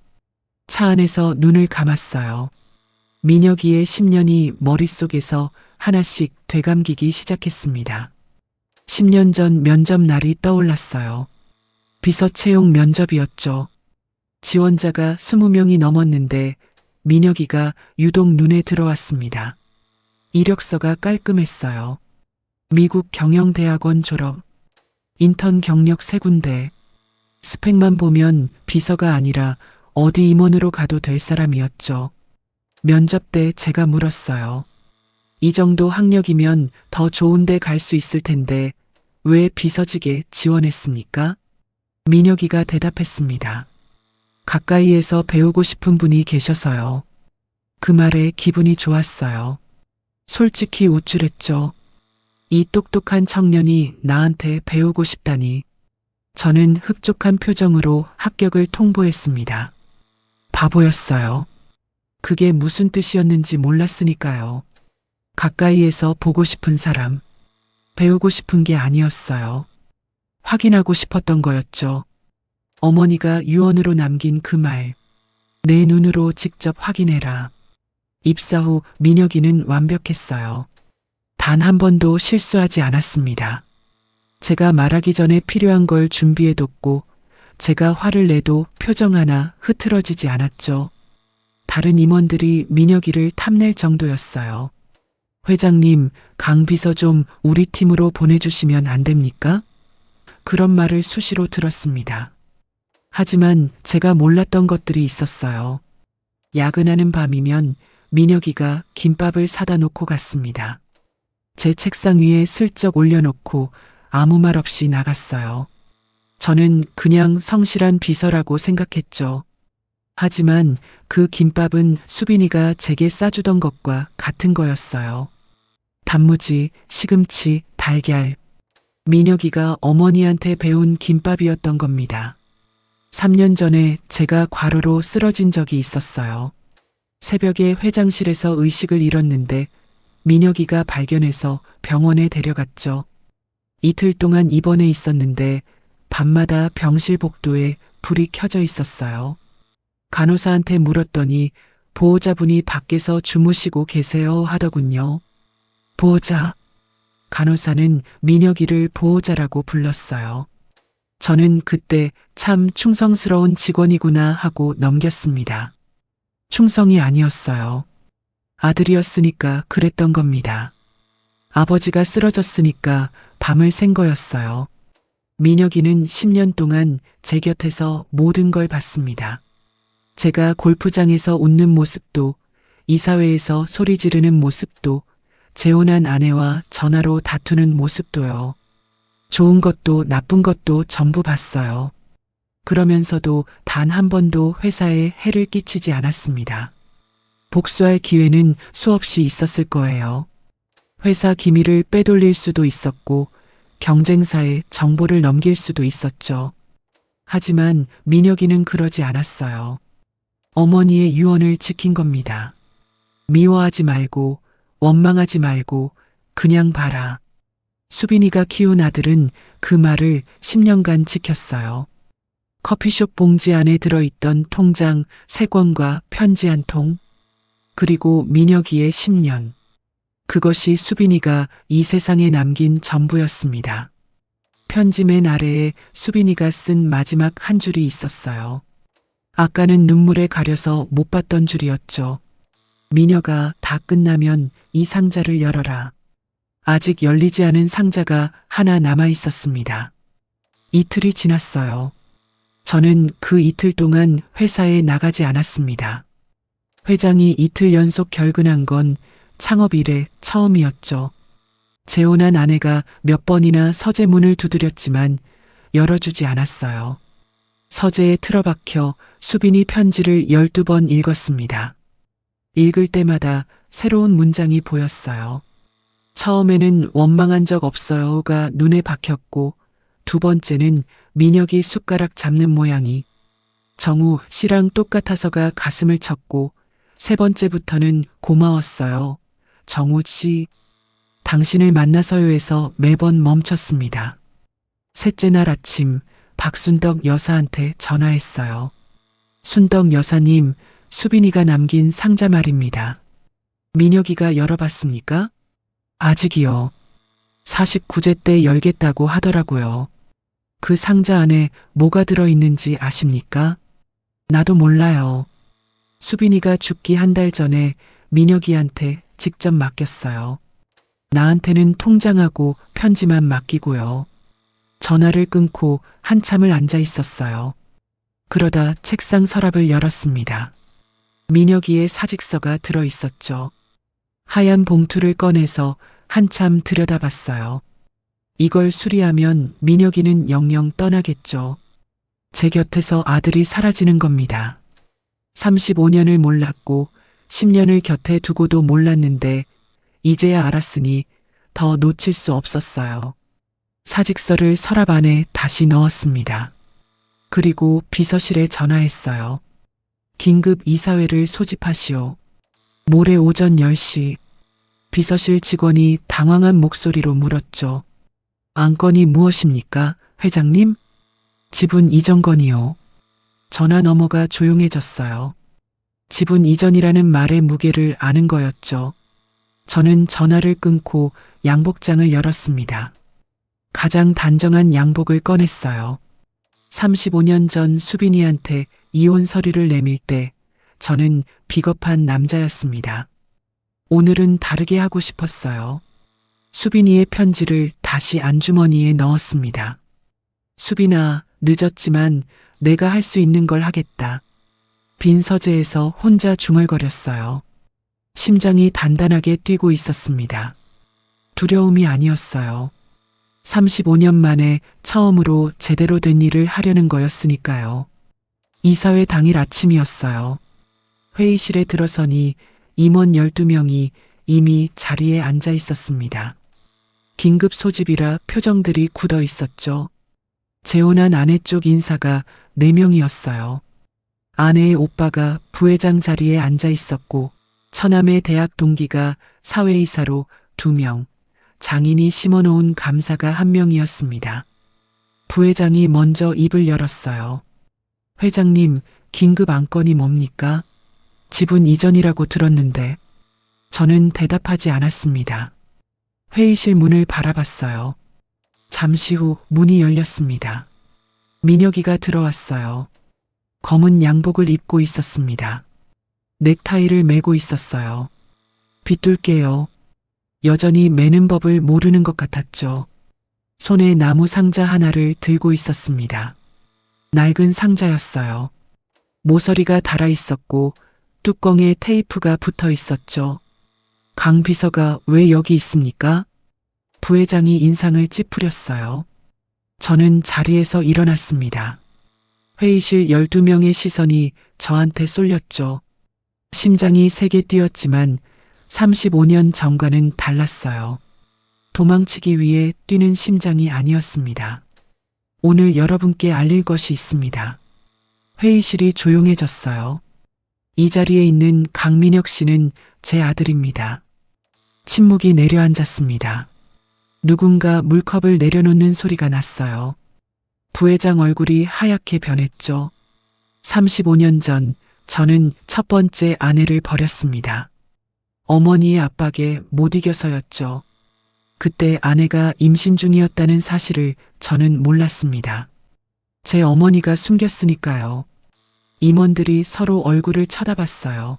S1: 차 안에서 눈을 감았어요. 민혁이의 10년이 머릿속에서 하나씩 되감기기 시작했습니다. 10년 전 면접 날이 떠올랐어요. 비서 채용 면접이었죠. 지원자가 20명이 넘었는데 민혁이가 유독 눈에 들어왔습니다. 이력서가 깔끔했어요. 미국 경영대학원 졸업, 인턴 경력 3군데, 스펙만 보면 비서가 아니라 어디 임원으로 가도 될 사람이었죠. 면접 때 제가 물었어요. 이 정도 학력이면 더 좋은 데 갈 수 있을 텐데 왜 비서직에 지원했습니까? 민혁이가 대답했습니다. 가까이에서 배우고 싶은 분이 계셔서요. 그 말에 기분이 좋았어요. 솔직히 우쭐했죠. 이 똑똑한 청년이 나한테 배우고 싶다니. 저는 흡족한 표정으로 합격을 통보했습니다. 바보였어요. 그게 무슨 뜻이었는지 몰랐으니까요. 가까이에서 보고 싶은 사람, 배우고 싶은 게 아니었어요. 확인하고 싶었던 거였죠. 어머니가 유언으로 남긴 그 말. 내 눈으로 직접 확인해라. 입사 후 민혁이는 완벽했어요. 단 한 번도 실수하지 않았습니다. 제가 말하기 전에 필요한 걸 준비해뒀고 제가 화를 내도 표정 하나 흐트러지지 않았죠. 다른 임원들이 민혁이를 탐낼 정도였어요. 회장님, 강 비서 좀 우리 팀으로 보내주시면 안 됩니까? 그런 말을 수시로 들었습니다. 하지만 제가 몰랐던 것들이 있었어요. 야근하는 밤이면 민혁이가 김밥을 사다 놓고 갔습니다. 제 책상 위에 슬쩍 올려놓고 아무 말 없이 나갔어요. 저는 그냥 성실한 비서라고 생각했죠. 하지만 그 김밥은 수빈이가 제게 싸주던 것과 같은 거였어요. 단무지, 시금치, 달걀. 민혁이가 어머니한테 배운 김밥이었던 겁니다. 3년 전에 제가 과로로 쓰러진 적이 있었어요. 새벽에 회장실에서 의식을 잃었는데 민혁이가 발견해서 병원에 데려갔죠. 이틀 동안 입원해 있었는데 밤마다 병실 복도에 불이 켜져 있었어요. 간호사한테 물었더니 보호자분이 밖에서 주무시고 계세요 하더군요. 보호자. 간호사는 민혁이를 보호자라고 불렀어요. 저는 그때 참 충성스러운 직원이구나 하고 넘겼습니다. 충성이 아니었어요. 아들이었으니까 그랬던 겁니다. 아버지가 쓰러졌으니까 밤을 샌 거였어요. 민혁이는 10년 동안 제 곁에서 모든 걸 봤습니다. 제가 골프장에서 웃는 모습도, 이사회에서 소리 지르는 모습도, 재혼한 아내와 전화로 다투는 모습도요. 좋은 것도 나쁜 것도 전부 봤어요. 그러면서도 단 한 번도 회사에 해를 끼치지 않았습니다. 복수할 기회는 수없이 있었을 거예요. 회사 기밀을 빼돌릴 수도 있었고 경쟁사에 정보를 넘길 수도 있었죠. 하지만 민혁이는 그러지 않았어요. 어머니의 유언을 지킨 겁니다. 미워하지 말고 원망하지 말고 그냥 봐라. 수빈이가 키운 아들은 그 말을 10년간 지켰어요. 커피숍 봉지 안에 들어있던 통장 3권과 편지 한 통, 그리고 민혁이의 10년. 그것이 수빈이가 이 세상에 남긴 전부였습니다. 편지 맨 아래에 수빈이가 쓴 마지막 한 줄이 있었어요. 아까는 눈물에 가려서 못 봤던 줄이었죠. 민혁아, 다 끝나면 이 상자를 열어라. 아직 열리지 않은 상자가 하나 남아 있었습니다. 이틀이 지났어요. 저는 그 이틀 동안 회사에 나가지 않았습니다. 회장이 이틀 연속 결근한 건 창업 이래 처음이었죠. 재혼한 아내가 몇 번이나 서재 문을 두드렸지만 열어주지 않았어요. 서재에 틀어박혀 수빈이 편지를 12번 읽었습니다. 읽을 때마다 새로운 문장이 보였어요. 처음에는 원망한 적 없어요가 눈에 박혔고, 두 번째는 민혁이 숟가락 잡는 모양이 정우 씨랑 똑같아서가 가슴을 쳤고, 세 번째부터는 고마웠어요. 정우 씨, 당신을 만나서요에서 매번 멈췄습니다. 셋째 날 아침 박순덕 여사한테 전화했어요. 순덕 여사님, 수빈이가 남긴 상자 말입니다. 민혁이가 열어봤습니까? 아직이요. 49제 때 열겠다고 하더라고요. 그 상자 안에 뭐가 들어있는지 아십니까? 나도 몰라요. 수빈이가 죽기 한 달 전에 민혁이한테 직접 맡겼어요. 나한테는 통장하고 편지만 맡기고요. 전화를 끊고 한참을 앉아 있었어요. 그러다 책상 서랍을 열었습니다. 민혁이의 사직서가 들어 있었죠. 하얀 봉투를 꺼내서 한참 들여다봤어요. 이걸 수리하면 민혁이는 영영 떠나겠죠. 제 곁에서 아들이 사라지는 겁니다. 35년을 몰랐고 10년을 곁에 두고도 몰랐는데 이제야 알았으니 더 놓칠 수 없었어요. 사직서를 서랍 안에 다시 넣었습니다. 그리고 비서실에 전화했어요. 긴급 이사회를 소집하시오. 모레 오전 10시. 비서실 직원이 당황한 목소리로 물었죠. 안건이 무엇입니까, 회장님? 지분 이전 건이요. 전화 너머가 조용해졌어요. 지분 이전이라는 말의 무게를 아는 거였죠. 저는 전화를 끊고 양복장을 열었습니다. 가장 단정한 양복을 꺼냈어요. 35년 전 수빈이한테 이혼 서류를 내밀 때 저는 비겁한 남자였습니다. 오늘은 다르게 하고 싶었어요. 수빈이의 편지를 다시 안주머니에 넣었습니다. 수빈아, 늦었지만 내가 할 수 있는 걸 하겠다. 빈 서재에서 혼자 중얼거렸어요. 심장이 단단하게 뛰고 있었습니다. 두려움이 아니었어요. 35년 만에 처음으로 제대로 된 일을 하려는 거였으니까요. 이사회 당일 아침이었어요. 회의실에 들어서니 임원 12명이 이미 자리에 앉아 있었습니다. 긴급 소집이라 표정들이 굳어 있었죠. 재혼한 아내 쪽 인사가 4명이었어요. 아내의 오빠가 부회장 자리에 앉아 있었고, 처남의 대학 동기가 사회이사로 2명, 장인이 심어놓은 감사가 1명이었습니다. 부회장이 먼저 입을 열었어요. 회장님, 긴급 안건이 뭡니까? 지분 이전이라고 들었는데. 저는 대답하지 않았습니다. 회의실 문을 바라봤어요. 잠시 후 문이 열렸습니다. 민혁이가 들어왔어요. 검은 양복을 입고 있었습니다. 넥타이를 매고 있었어요. 비둘게요. 여전히 매는 법을 모르는 것 같았죠. 손에 나무 상자 하나를 들고 있었습니다. 낡은 상자였어요. 모서리가 달아 있었고 뚜껑에 테이프가 붙어 있었죠. 강 비서가 왜 여기 있습니까? 부회장이 인상을 찌푸렸어요. 저는 자리에서 일어났습니다. 회의실 12명의 시선이 저한테 쏠렸죠. 심장이 세게 뛰었지만 35년 전과는 달랐어요. 도망치기 위해 뛰는 심장이 아니었습니다. 오늘 여러분께 알릴 것이 있습니다. 회의실이 조용해졌어요. 이 자리에 있는 강민혁 씨는 제 아들입니다. 침묵이 내려앉았습니다. 누군가 물컵을 내려놓는 소리가 났어요. 부회장 얼굴이 하얗게 변했죠. 35년 전 저는 첫 번째 아내를 버렸습니다. 어머니의 압박에 못 이겨서였죠. 그때 아내가 임신 중이었다는 사실을 저는 몰랐습니다. 제 어머니가 숨겼으니까요. 임원들이 서로 얼굴을 쳐다봤어요.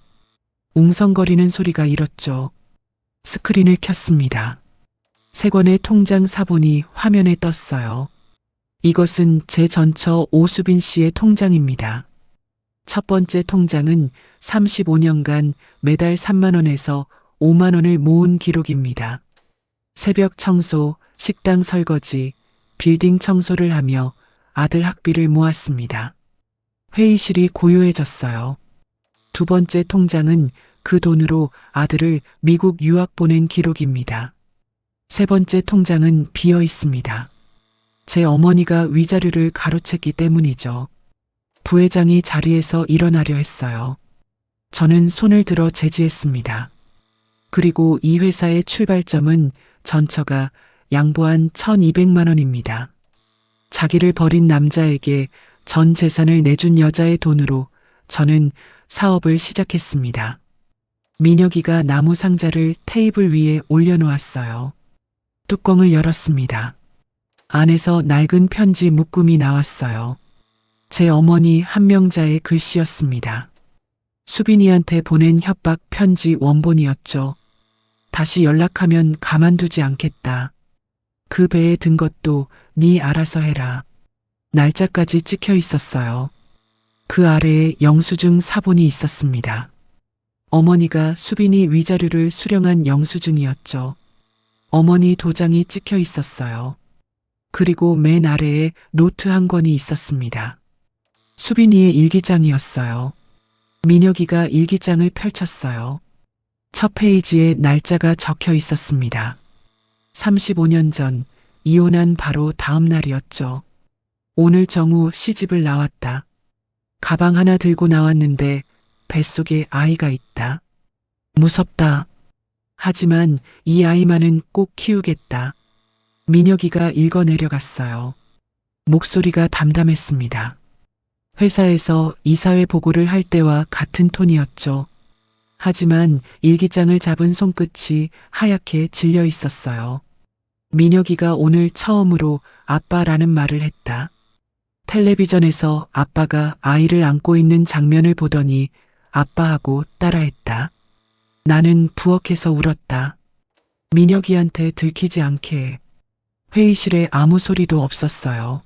S1: 웅성거리는 소리가 일었죠. 스크린을 켰습니다. 3권의 통장 사본이 화면에 떴어요. 이것은 제 전처 오수빈 씨의 통장입니다. 첫 번째 통장은 35년간 매달 3만 원에서 5만 원을 모은 기록입니다. 새벽 청소, 식당 설거지, 빌딩 청소를 하며 아들 학비를 모았습니다. 회의실이 고요해졌어요. 두 번째 통장은 그 돈으로 아들을 미국 유학 보낸 기록입니다. 세 번째 통장은 비어 있습니다. 제 어머니가 위자료를 가로챘기 때문이죠. 부회장이 자리에서 일어나려 했어요. 저는 손을 들어 제지했습니다. 그리고 이 회사의 출발점은 전처가 양보한 1,200만 원입니다. 자기를 버린 남자에게 전 재산을 내준 여자의 돈으로 저는 사업을 시작했습니다. 민혁이가 나무 상자를 테이블 위에 올려놓았어요. 뚜껑을 열었습니다. 안에서 낡은 편지 묶음이 나왔어요. 제 어머니 한명자의 글씨였습니다. 수빈이한테 보낸 협박 편지 원본이었죠. 다시 연락하면 가만두지 않겠다. 그 배에 든 것도 네 알아서 해라. 날짜까지 찍혀 있었어요. 그 아래에 영수증 사본이 있었습니다. 어머니가 수빈이 위자료를 수령한 영수증이었죠. 어머니 도장이 찍혀 있었어요. 그리고 맨 아래에 노트 한 권이 있었습니다. 수빈이의 일기장이었어요. 민혁이가 일기장을 펼쳤어요. 첫 페이지에 날짜가 적혀 있었습니다. 35년 전 이혼한 바로 다음 날이었죠. 오늘 정우 시집을 나왔다. 가방 하나 들고 나왔는데 뱃속에 아이가 있다. 무섭다. 하지만 이 아이만은 꼭 키우겠다. 민혁이가 읽어 내려갔어요. 목소리가 담담했습니다. 회사에서 이사회 보고를 할 때와 같은 톤이었죠. 하지만 일기장을 잡은 손끝이 하얗게 질려 있었어요. 민혁이가 오늘 처음으로 아빠라는 말을 했다. 텔레비전에서 아빠가 아이를 안고 있는 장면을 보더니 아빠하고 따라했다. 나는 부엌에서 울었다. 민혁이한테 들키지 않게. 회의실에 아무 소리도 없었어요.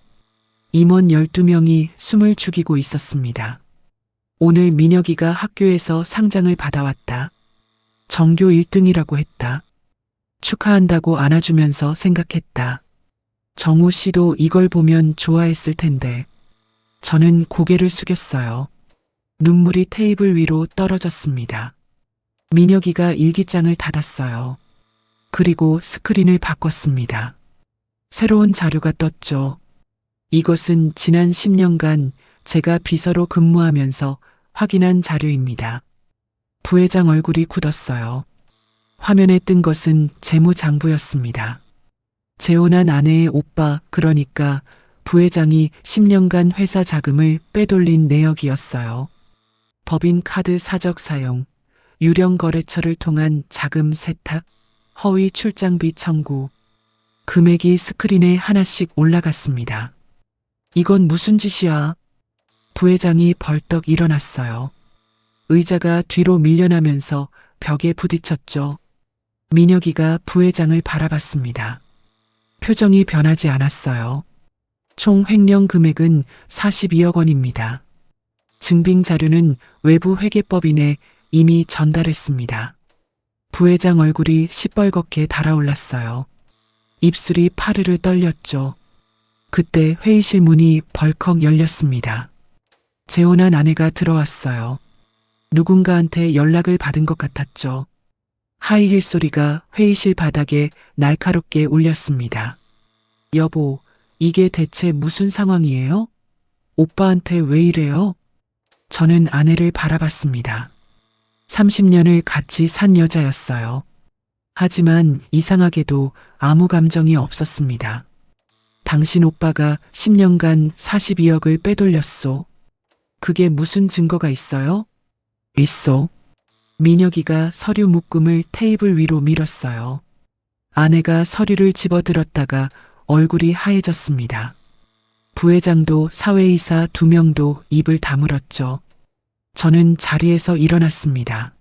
S1: 임원 12명이 숨을 죽이고 있었습니다. 오늘 민혁이가 학교에서 상장을 받아왔다. 전교 1등이라고 했다. 축하한다고 안아주면서 생각했다. 정우 씨도 이걸 보면 좋아했을 텐데. 저는 고개를 숙였어요. 눈물이 테이블 위로 떨어졌습니다. 민혁이가 일기장을 닫았어요. 그리고 스크린을 바꿨습니다. 새로운 자료가 떴죠. 이것은 지난 10년간 제가 비서로 근무하면서 확인한 자료입니다. 부회장 얼굴이 굳었어요. 화면에 뜬 것은 재무장부였습니다. 재혼한 아내의 오빠, 그러니까 부회장이 10년간 회사 자금을 빼돌린 내역이었어요. 법인 카드 사적 사용, 유령 거래처를 통한 자금 세탁, 허위 출장비 청구. 금액이 스크린에 하나씩 올라갔습니다. 이건 무슨 짓이야? 부회장이 벌떡 일어났어요. 의자가 뒤로 밀려나면서 벽에 부딪혔죠. 민혁이가 부회장을 바라봤습니다. 표정이 변하지 않았어요. 총 횡령 금액은 42억 원입니다. 증빙 자료는 외부 회계법인에 이미 전달했습니다. 부회장 얼굴이 시뻘겋게 달아올랐어요. 입술이 파르르 떨렸죠. 그때 회의실 문이 벌컥 열렸습니다. 재혼한 아내가 들어왔어요. 누군가한테 연락을 받은 것 같았죠. 하이힐 소리가 회의실 바닥에 날카롭게 울렸습니다. 여보, 이게 대체 무슨 상황이에요? 오빠한테 왜 이래요? 저는 아내를 바라봤습니다. 30년을 같이 산 여자였어요. 하지만 이상하게도 아무 감정이 없었습니다. 당신 오빠가 10년간 42억을 빼돌렸소. 그게 무슨 증거가 있어요? 있소. 민혁이가 서류 묶음을 테이블 위로 밀었어요. 아내가 서류를 집어들었다가 얼굴이 하얘졌습니다. 부회장도 사회이사 2명도 입을 다물었죠. 저는 자리에서 일어났습니다.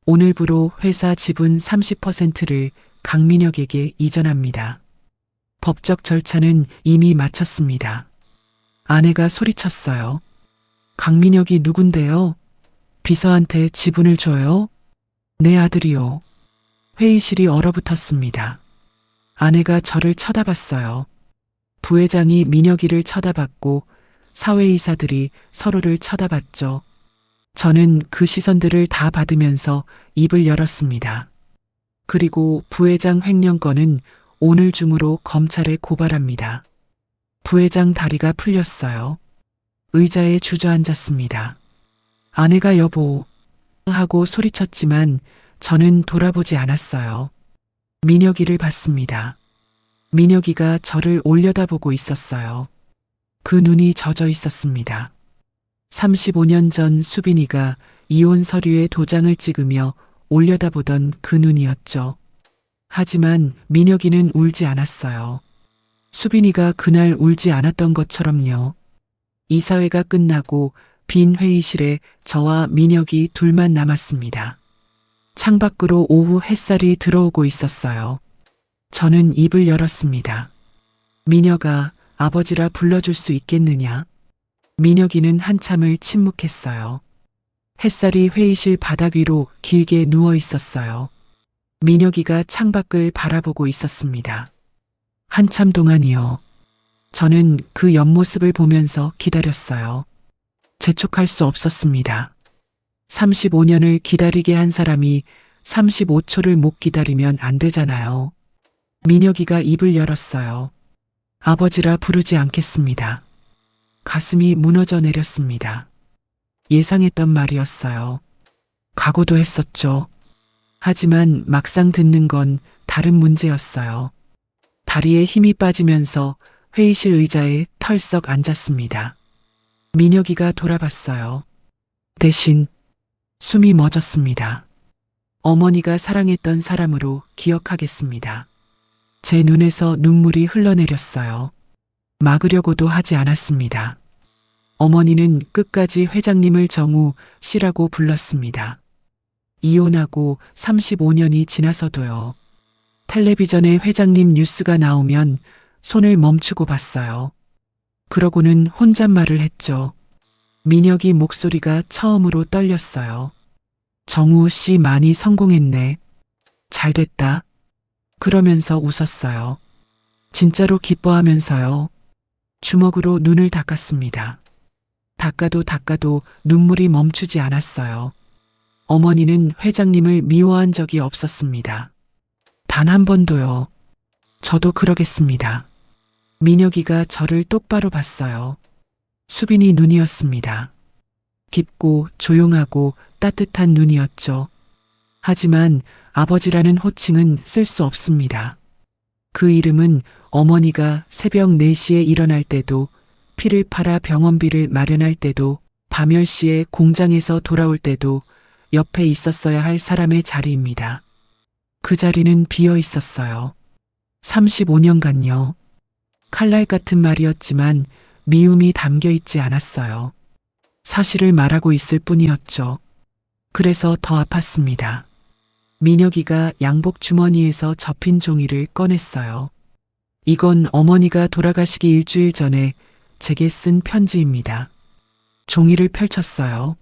S1: 오늘부로 회사 지분 30%를 강민혁에게 이전합니다. 법적 절차는 이미 마쳤습니다. 아내가 소리쳤어요. 강민혁이 누군데요? 비서한테 지분을 줘요? 내 아들이요. 회의실이 얼어붙었습니다. 아내가 저를 쳐다봤어요. 부회장이 민혁이를 쳐다봤고 사회이사들이 서로를 쳐다봤죠. 저는 그 시선들을 다 받으면서 입을 열었습니다. 그리고 부회장 횡령건은 오늘 중으로 검찰에 고발합니다. 부회장 다리가 풀렸어요. 의자에 주저앉았습니다. 아내가 여보 하고 소리쳤지만 저는 돌아보지 않았어요. 민혁이를 봤습니다. 민혁이가 저를 올려다보고 있었어요. 그 눈이 젖어 있었습니다. 35년 전 수빈이가 이혼 서류에 도장을 찍으며 올려다보던 그 눈이었죠. 하지만 민혁이는 울지 않았어요. 수빈이가 그날 울지 않았던 것처럼요. 이사회가 끝나고 빈 회의실에 저와 민혁이 둘만 남았습니다. 창밖으로 오후 햇살이 들어오고 있었어요. 저는 입을 열었습니다. 민혁아, 아버지라 불러줄 수 있겠느냐? 민혁이는 한참을 침묵했어요. 햇살이 회의실 바닥 위로 길게 누워 있었어요. 민혁이가 창밖을 바라보고 있었습니다. 한참 동안이요. 저는 그 옆모습을 보면서 기다렸어요. 재촉할 수 없었습니다. 35년을 기다리게 한 사람이 35초를 못 기다리면 안 되잖아요. 민혁이가 입을 열었어요. 아버지라 부르지 않겠습니다. 가슴이 무너져 내렸습니다. 예상했던 말이었어요. 각오도 했었죠. 하지만 막상 듣는 건 다른 문제였어요. 다리에 힘이 빠지면서 회의실 의자에 털썩 앉았습니다. 민혁이가 돌아봤어요. 대신 숨이 멎었습니다. 어머니가 사랑했던 사람으로 기억하겠습니다. 제 눈에서 눈물이 흘러내렸어요. 막으려고도 하지 않았습니다. 어머니는 끝까지 회장님을 정우 씨라고 불렀습니다. 이혼하고 35년이 지나서도요. 텔레비전에 회장님 뉴스가 나오면 손을 멈추고 봤어요. 그러고는 혼잣말을 했죠. 민혁이 목소리가 처음으로 떨렸어요. 정우 씨 많이 성공했네. 잘됐다. 그러면서 웃었어요. 진짜로 기뻐하면서요. 주먹으로 눈을 닦았습니다. 닦아도 눈물이 멈추지 않았어요. 어머니는 회장님을 미워한 적이 없었습니다. 단 단 한 번도요. 저도 그러겠습니다. 민혁이가 저를 똑바로 봤어요. 수빈이 눈이었습니다. 깊고 조용하고 따뜻한 눈이었죠. 하지만 아버지라는 호칭은 쓸 수 없습니다. 그 이름은 어머니가 새벽 4시에 일어날 때도, 피를 팔아 병원비를 마련할 때도, 밤 10시에 공장에서 돌아올 때도 옆에 있었어야 할 사람의 자리입니다. 그 자리는 비어 있었어요. 35년간요. 칼날 같은 말이었지만 미움이 담겨 있지 않았어요. 사실을 말하고 있을 뿐이었죠. 그래서 더 아팠습니다. 민혁이가 양복 주머니에서 접힌 종이를 꺼냈어요. 이건 어머니가 돌아가시기 일주일 전에 제게 쓴 편지입니다. 종이를 펼쳤어요.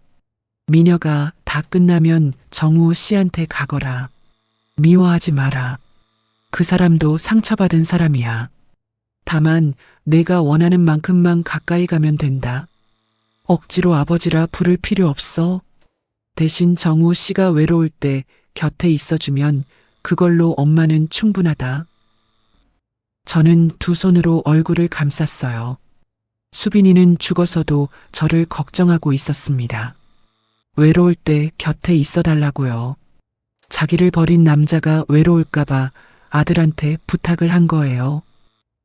S1: 민혁아, 다 끝나면 정우 씨한테 가거라. 미워하지 마라. 그 사람도 상처받은 사람이야. 다만 내가 원하는 만큼만 가까이 가면 된다. 억지로 아버지라 부를 필요 없어. 대신 정우 씨가 외로울 때 곁에 있어주면 그걸로 엄마는 충분하다. 저는 두 손으로 얼굴을 감쌌어요. 수빈이는 죽어서도 저를 걱정하고 있었습니다. 외로울 때 곁에 있어 달라고요. 자기를 버린 남자가 외로울까봐 아들한테 부탁을 한 거예요.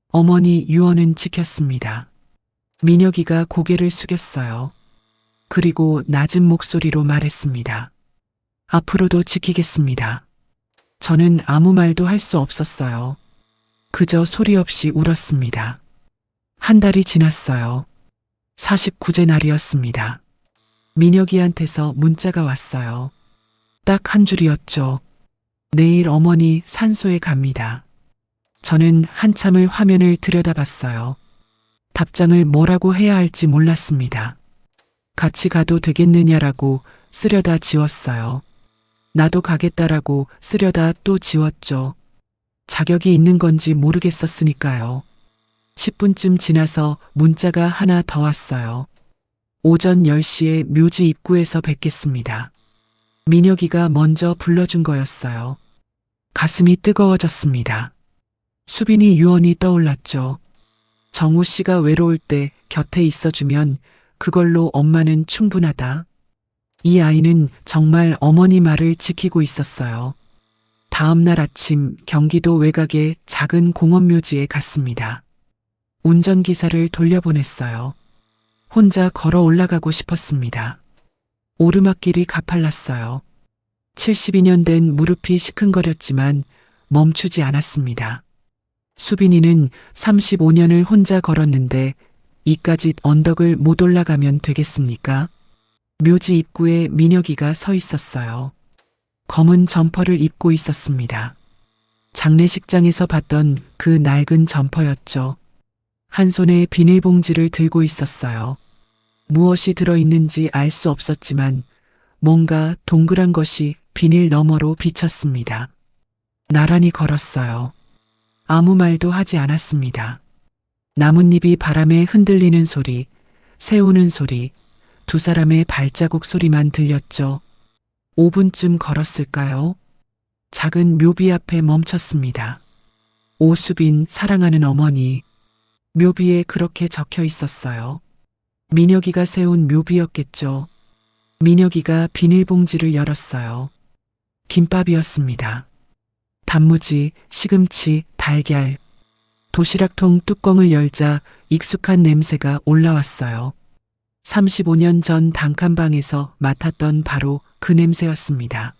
S1: 어머니 유언은 지켰습니다. 민혁이가 고개를 숙였어요. 그리고 낮은 목소리로 말했습니다. 앞으로도 지키겠습니다. 저는 아무 말도 할 수 없었어요. 그저 소리 없이 울었습니다. 한 달이 지났어요. 49제 날이었습니다. 민혁이한테서 문자가 왔어요. 딱 한 줄이었죠. 내일 어머니 산소에 갑니다. 저는 한참을 화면을 들여다봤어요. 답장을 뭐라고 해야 할지 몰랐습니다. 같이 가도 되겠느냐라고 쓰려다 지웠어요. 나도 가겠다라고 쓰려다 또 지웠죠. 자격이 있는 건지 모르겠었으니까요. 10분쯤 지나서 문자가 하나 더 왔어요. 오전 10시에 묘지 입구에서 뵙겠습니다. 민혁이가 먼저 불러준 거였어요. 가슴이 뜨거워졌습니다. 수빈이 유언이 떠올랐죠. 정우 씨가 외로울 때 곁에 있어주면 그걸로 엄마는 충분하다. 이 아이는 정말 어머니 말을 지키고 있었어요. 다음 날 아침 경기도 외곽의 작은 공원묘지에 갔습니다. 운전기사를 돌려보냈어요. 혼자 걸어 올라가고 싶었습니다. 오르막길이 가팔랐어요. 72년 된 무릎이 시큰거렸지만 멈추지 않았습니다. 수빈이는 35년을 혼자 걸었는데 이까짓 언덕을 못 올라가면 되겠습니까? 묘지 입구에 민혁이가 서 있었어요. 검은 점퍼를 입고 있었습니다. 장례식장에서 봤던 그 낡은 점퍼였죠. 한 손에 비닐봉지를 들고 있었어요. 무엇이 들어있는지 알 수 없었지만 뭔가 동그란 것이 비닐 너머로 비쳤습니다. 나란히 걸었어요. 아무 말도 하지 않았습니다. 나뭇잎이 바람에 흔들리는 소리, 새우는 소리, 두 사람의 발자국 소리만 들렸죠. 5분쯤 걸었을까요? 작은 묘비 앞에 멈췄습니다. 오수빈 사랑하는 어머니. 묘비에 그렇게 적혀 있었어요. 민혁이가 세운 묘비였겠죠. 민혁이가 비닐봉지를 열었어요. 김밥이었습니다. 단무지, 시금치, 달걀. 도시락통 뚜껑을 열자 익숙한 냄새가 올라왔어요. 35년 전 단칸방에서 맡았던 바로 그 냄새였습니다.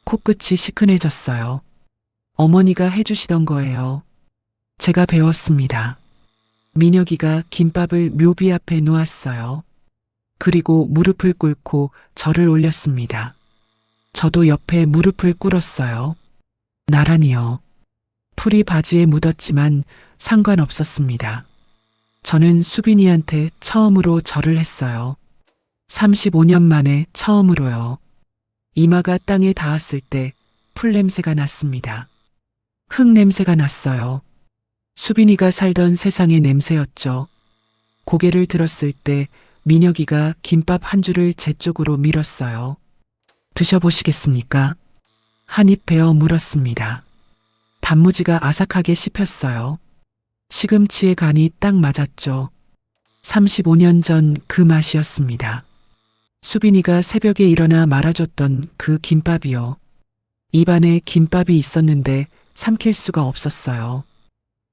S1: 코끝이 시큰해졌어요. 어머니가 해주시던 거예요. 제가 배웠습니다. 민혁이가 김밥을 묘비 앞에 놓았어요. 그리고 무릎을 꿇고 저를 올렸습니다. 저도 옆에 무릎을 꿇었어요. 나란히요. 풀이 바지에 묻었지만 상관없었습니다. 저는 수빈이한테 처음으로 절을 했어요. 35년 만에 처음으로요. 이마가 땅에 닿았을 때 풀 냄새가 났습니다. 흙 냄새가 났어요. 수빈이가 살던 세상의 냄새였죠. 고개를 들었을 때 민혁이가 김밥 한 줄을 제 쪽으로 밀었어요. 드셔보시겠습니까? 한 입 베어 물었습니다. 단무지가 아삭하게 씹혔어요. 시금치의 간이 딱 맞았죠. 35년 전 그 맛이었습니다. 수빈이가 새벽에 일어나 말아줬던 그 김밥이요. 입안에 김밥이 있었는데 삼킬 수가 없었어요.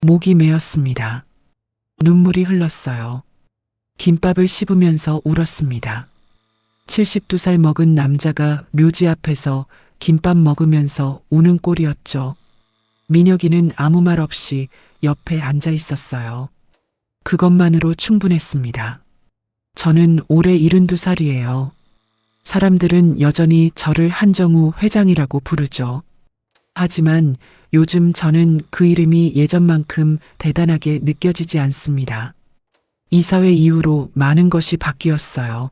S1: 목이 메었습니다. 눈물이 흘렀어요. 김밥을 씹으면서 울었습니다. 72살 먹은 남자가 묘지 앞에서 김밥 먹으면서 우는 꼴이었죠. 민혁이는 아무 말 없이 옆에 앉아 있었어요. 그것만으로 충분했습니다. 저는 올해 72살이에요. 사람들은 여전히 저를 한정우 회장이라고 부르죠. 하지만 요즘 저는 그 이름이 예전만큼 대단하게 느껴지지 않습니다. 이사회 이후로 많은 것이 바뀌었어요.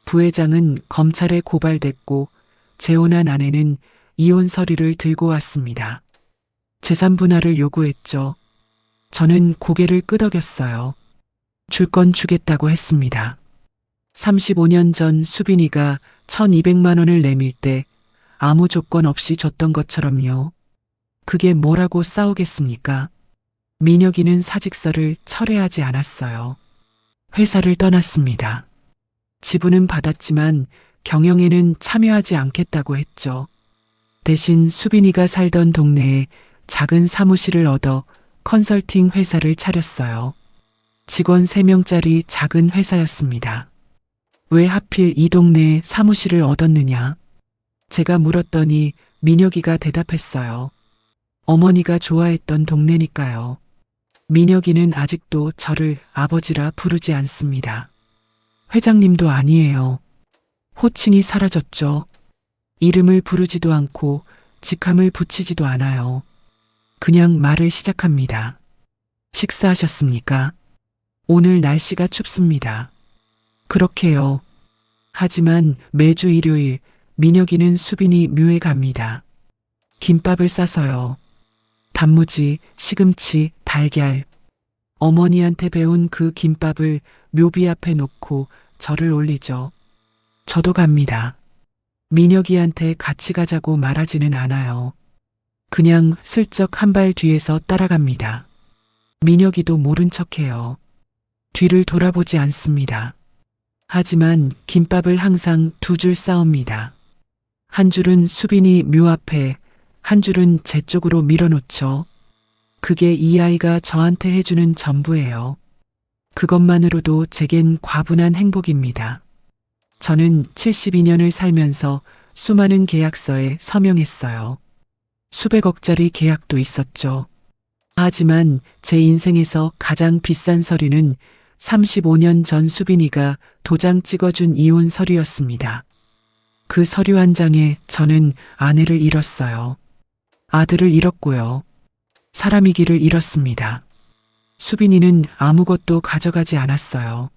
S1: 부회장은 검찰에 고발됐고 재혼한 아내는 이혼 서류를 들고 왔습니다. 재산 분할을 요구했죠. 저는 고개를 끄덕였어요. 줄 건 주겠다고 했습니다. 35년 전 수빈이가 1200만 원을 내밀 때 아무 조건 없이 줬던 것처럼요. 그게 뭐라고 싸우겠습니까? 민혁이는 사직서를 철회하지 않았어요. 회사를 떠났습니다. 지분은 받았지만 경영에는 참여하지 않겠다고 했죠. 대신 수빈이가 살던 동네에 작은 사무실을 얻어 컨설팅 회사를 차렸어요. 직원 3명짜리 작은 회사였습니다. 왜 하필 이 동네에 사무실을 얻었느냐? 제가 물었더니 민혁이가 대답했어요. 어머니가 좋아했던 동네니까요. 민혁이는 아직도 저를 아버지라 부르지 않습니다. 회장님도 아니에요. 호칭이 사라졌죠. 이름을 부르지도 않고 직함을 붙이지도 않아요. 그냥 말을 시작합니다. 식사하셨습니까? 오늘 날씨가 춥습니다. 그렇게요. 하지만 매주 일요일 민혁이는 수빈이 묘에 갑니다. 김밥을 싸서요. 단무지, 시금치, 달걀. 어머니한테 배운 그 김밥을 묘비 앞에 놓고 절을 올리죠. 저도 갑니다. 민혁이한테 같이 가자고 말하지는 않아요. 그냥 슬쩍 한 발 뒤에서 따라갑니다. 민혁이도 모른 척해요. 뒤를 돌아보지 않습니다. 하지만 김밥을 항상 2줄 싸옵니다. 한 줄은 수빈이 묘 앞에, 한 줄은 제 쪽으로 밀어놓죠. 그게 이 아이가 저한테 해주는 전부예요. 그것만으로도 제겐 과분한 행복입니다. 저는 72년을 살면서 수많은 계약서에 서명했어요. 수백억짜리 계약도 있었죠. 하지만 제 인생에서 가장 비싼 서류는 35년 전 수빈이가 도장 찍어준 이혼 서류였습니다. 그 서류 한 장에 저는 아내를 잃었어요. 아들을 잃었고요. 사람이기를 잃었습니다. 수빈이는 아무것도 가져가지 않았어요.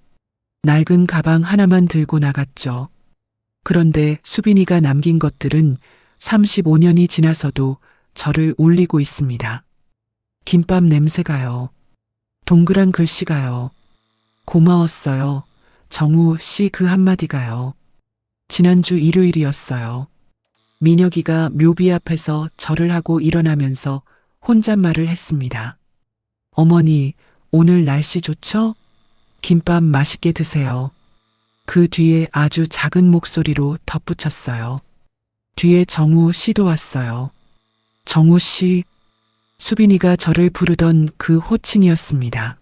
S1: 낡은 가방 하나만 들고 나갔죠. 그런데 수빈이가 남긴 것들은 35년이 지나서도 저를 울리고 있습니다. 김밥 냄새가요. 동그란 글씨가요. 고마웠어요. 정우 씨 그 한마디가요. 지난주 일요일이었어요. 민혁이가 묘비 앞에서 절을 하고 일어나면서 혼잣말을 했습니다. 어머니, 오늘 날씨 좋죠? 김밥 맛있게 드세요. 그 뒤에 아주 작은 목소리로 덧붙였어요. 뒤에 정우 씨도 왔어요. 정우 씨. 수빈이가 저를 부르던 그 호칭이었습니다.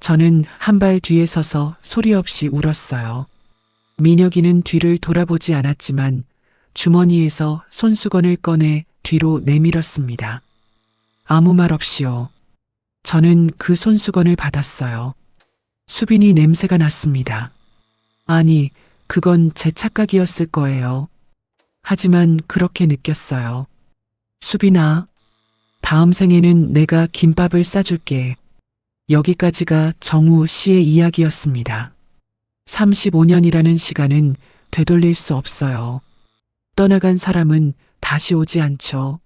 S1: 저는 한 발 뒤에 서서 소리 없이 울었어요. 민혁이는 뒤를 돌아보지 않았지만 주머니에서 손수건을 꺼내 뒤로 내밀었습니다. 아무 말 없이요. 저는 그 손수건을 받았어요. 수빈이 냄새가 났습니다. 아니, 그건 제 착각이었을 거예요. 하지만 그렇게 느꼈어요. 수빈아, 다음 생에는 내가 김밥을 싸줄게. 여기까지가 정우 씨의 이야기였습니다. 35년이라는 시간은 되돌릴 수 없어요. 떠나간 사람은 다시 오지 않죠.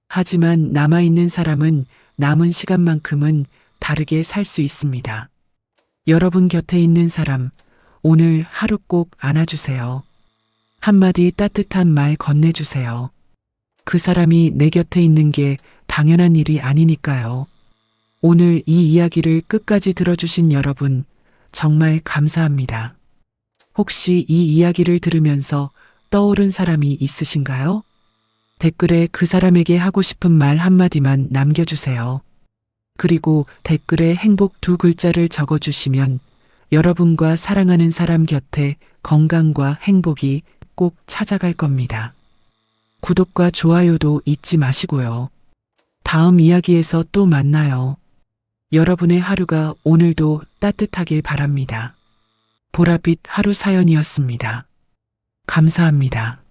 S1: 하지만 남아있는 사람은 남은 시간만큼은 다르게 살 수 있습니다. 여러분 곁에 있는 사람, 오늘 하루 꼭 안아주세요. 한마디 따뜻한 말 건네주세요. 그 사람이 내 곁에 있는 게 당연한 일이 아니니까요. 오늘 이 이야기를 끝까지 들어주신 여러분, 정말 감사합니다. 혹시 이 이야기를 들으면서 떠오른 사람이 있으신가요? 댓글에 그 사람에게 하고 싶은 말 한마디만 남겨주세요. 그리고 댓글에 행복 두 글자를 적어주시면 여러분과 사랑하는 사람 곁에 건강과 행복이 꼭 찾아갈 겁니다. 구독과 좋아요도 잊지 마시고요. 다음 이야기에서 또 만나요. 여러분의 하루가 오늘도 따뜻하길 바랍니다. 보랏빛 하루 사연이었습니다. 감사합니다.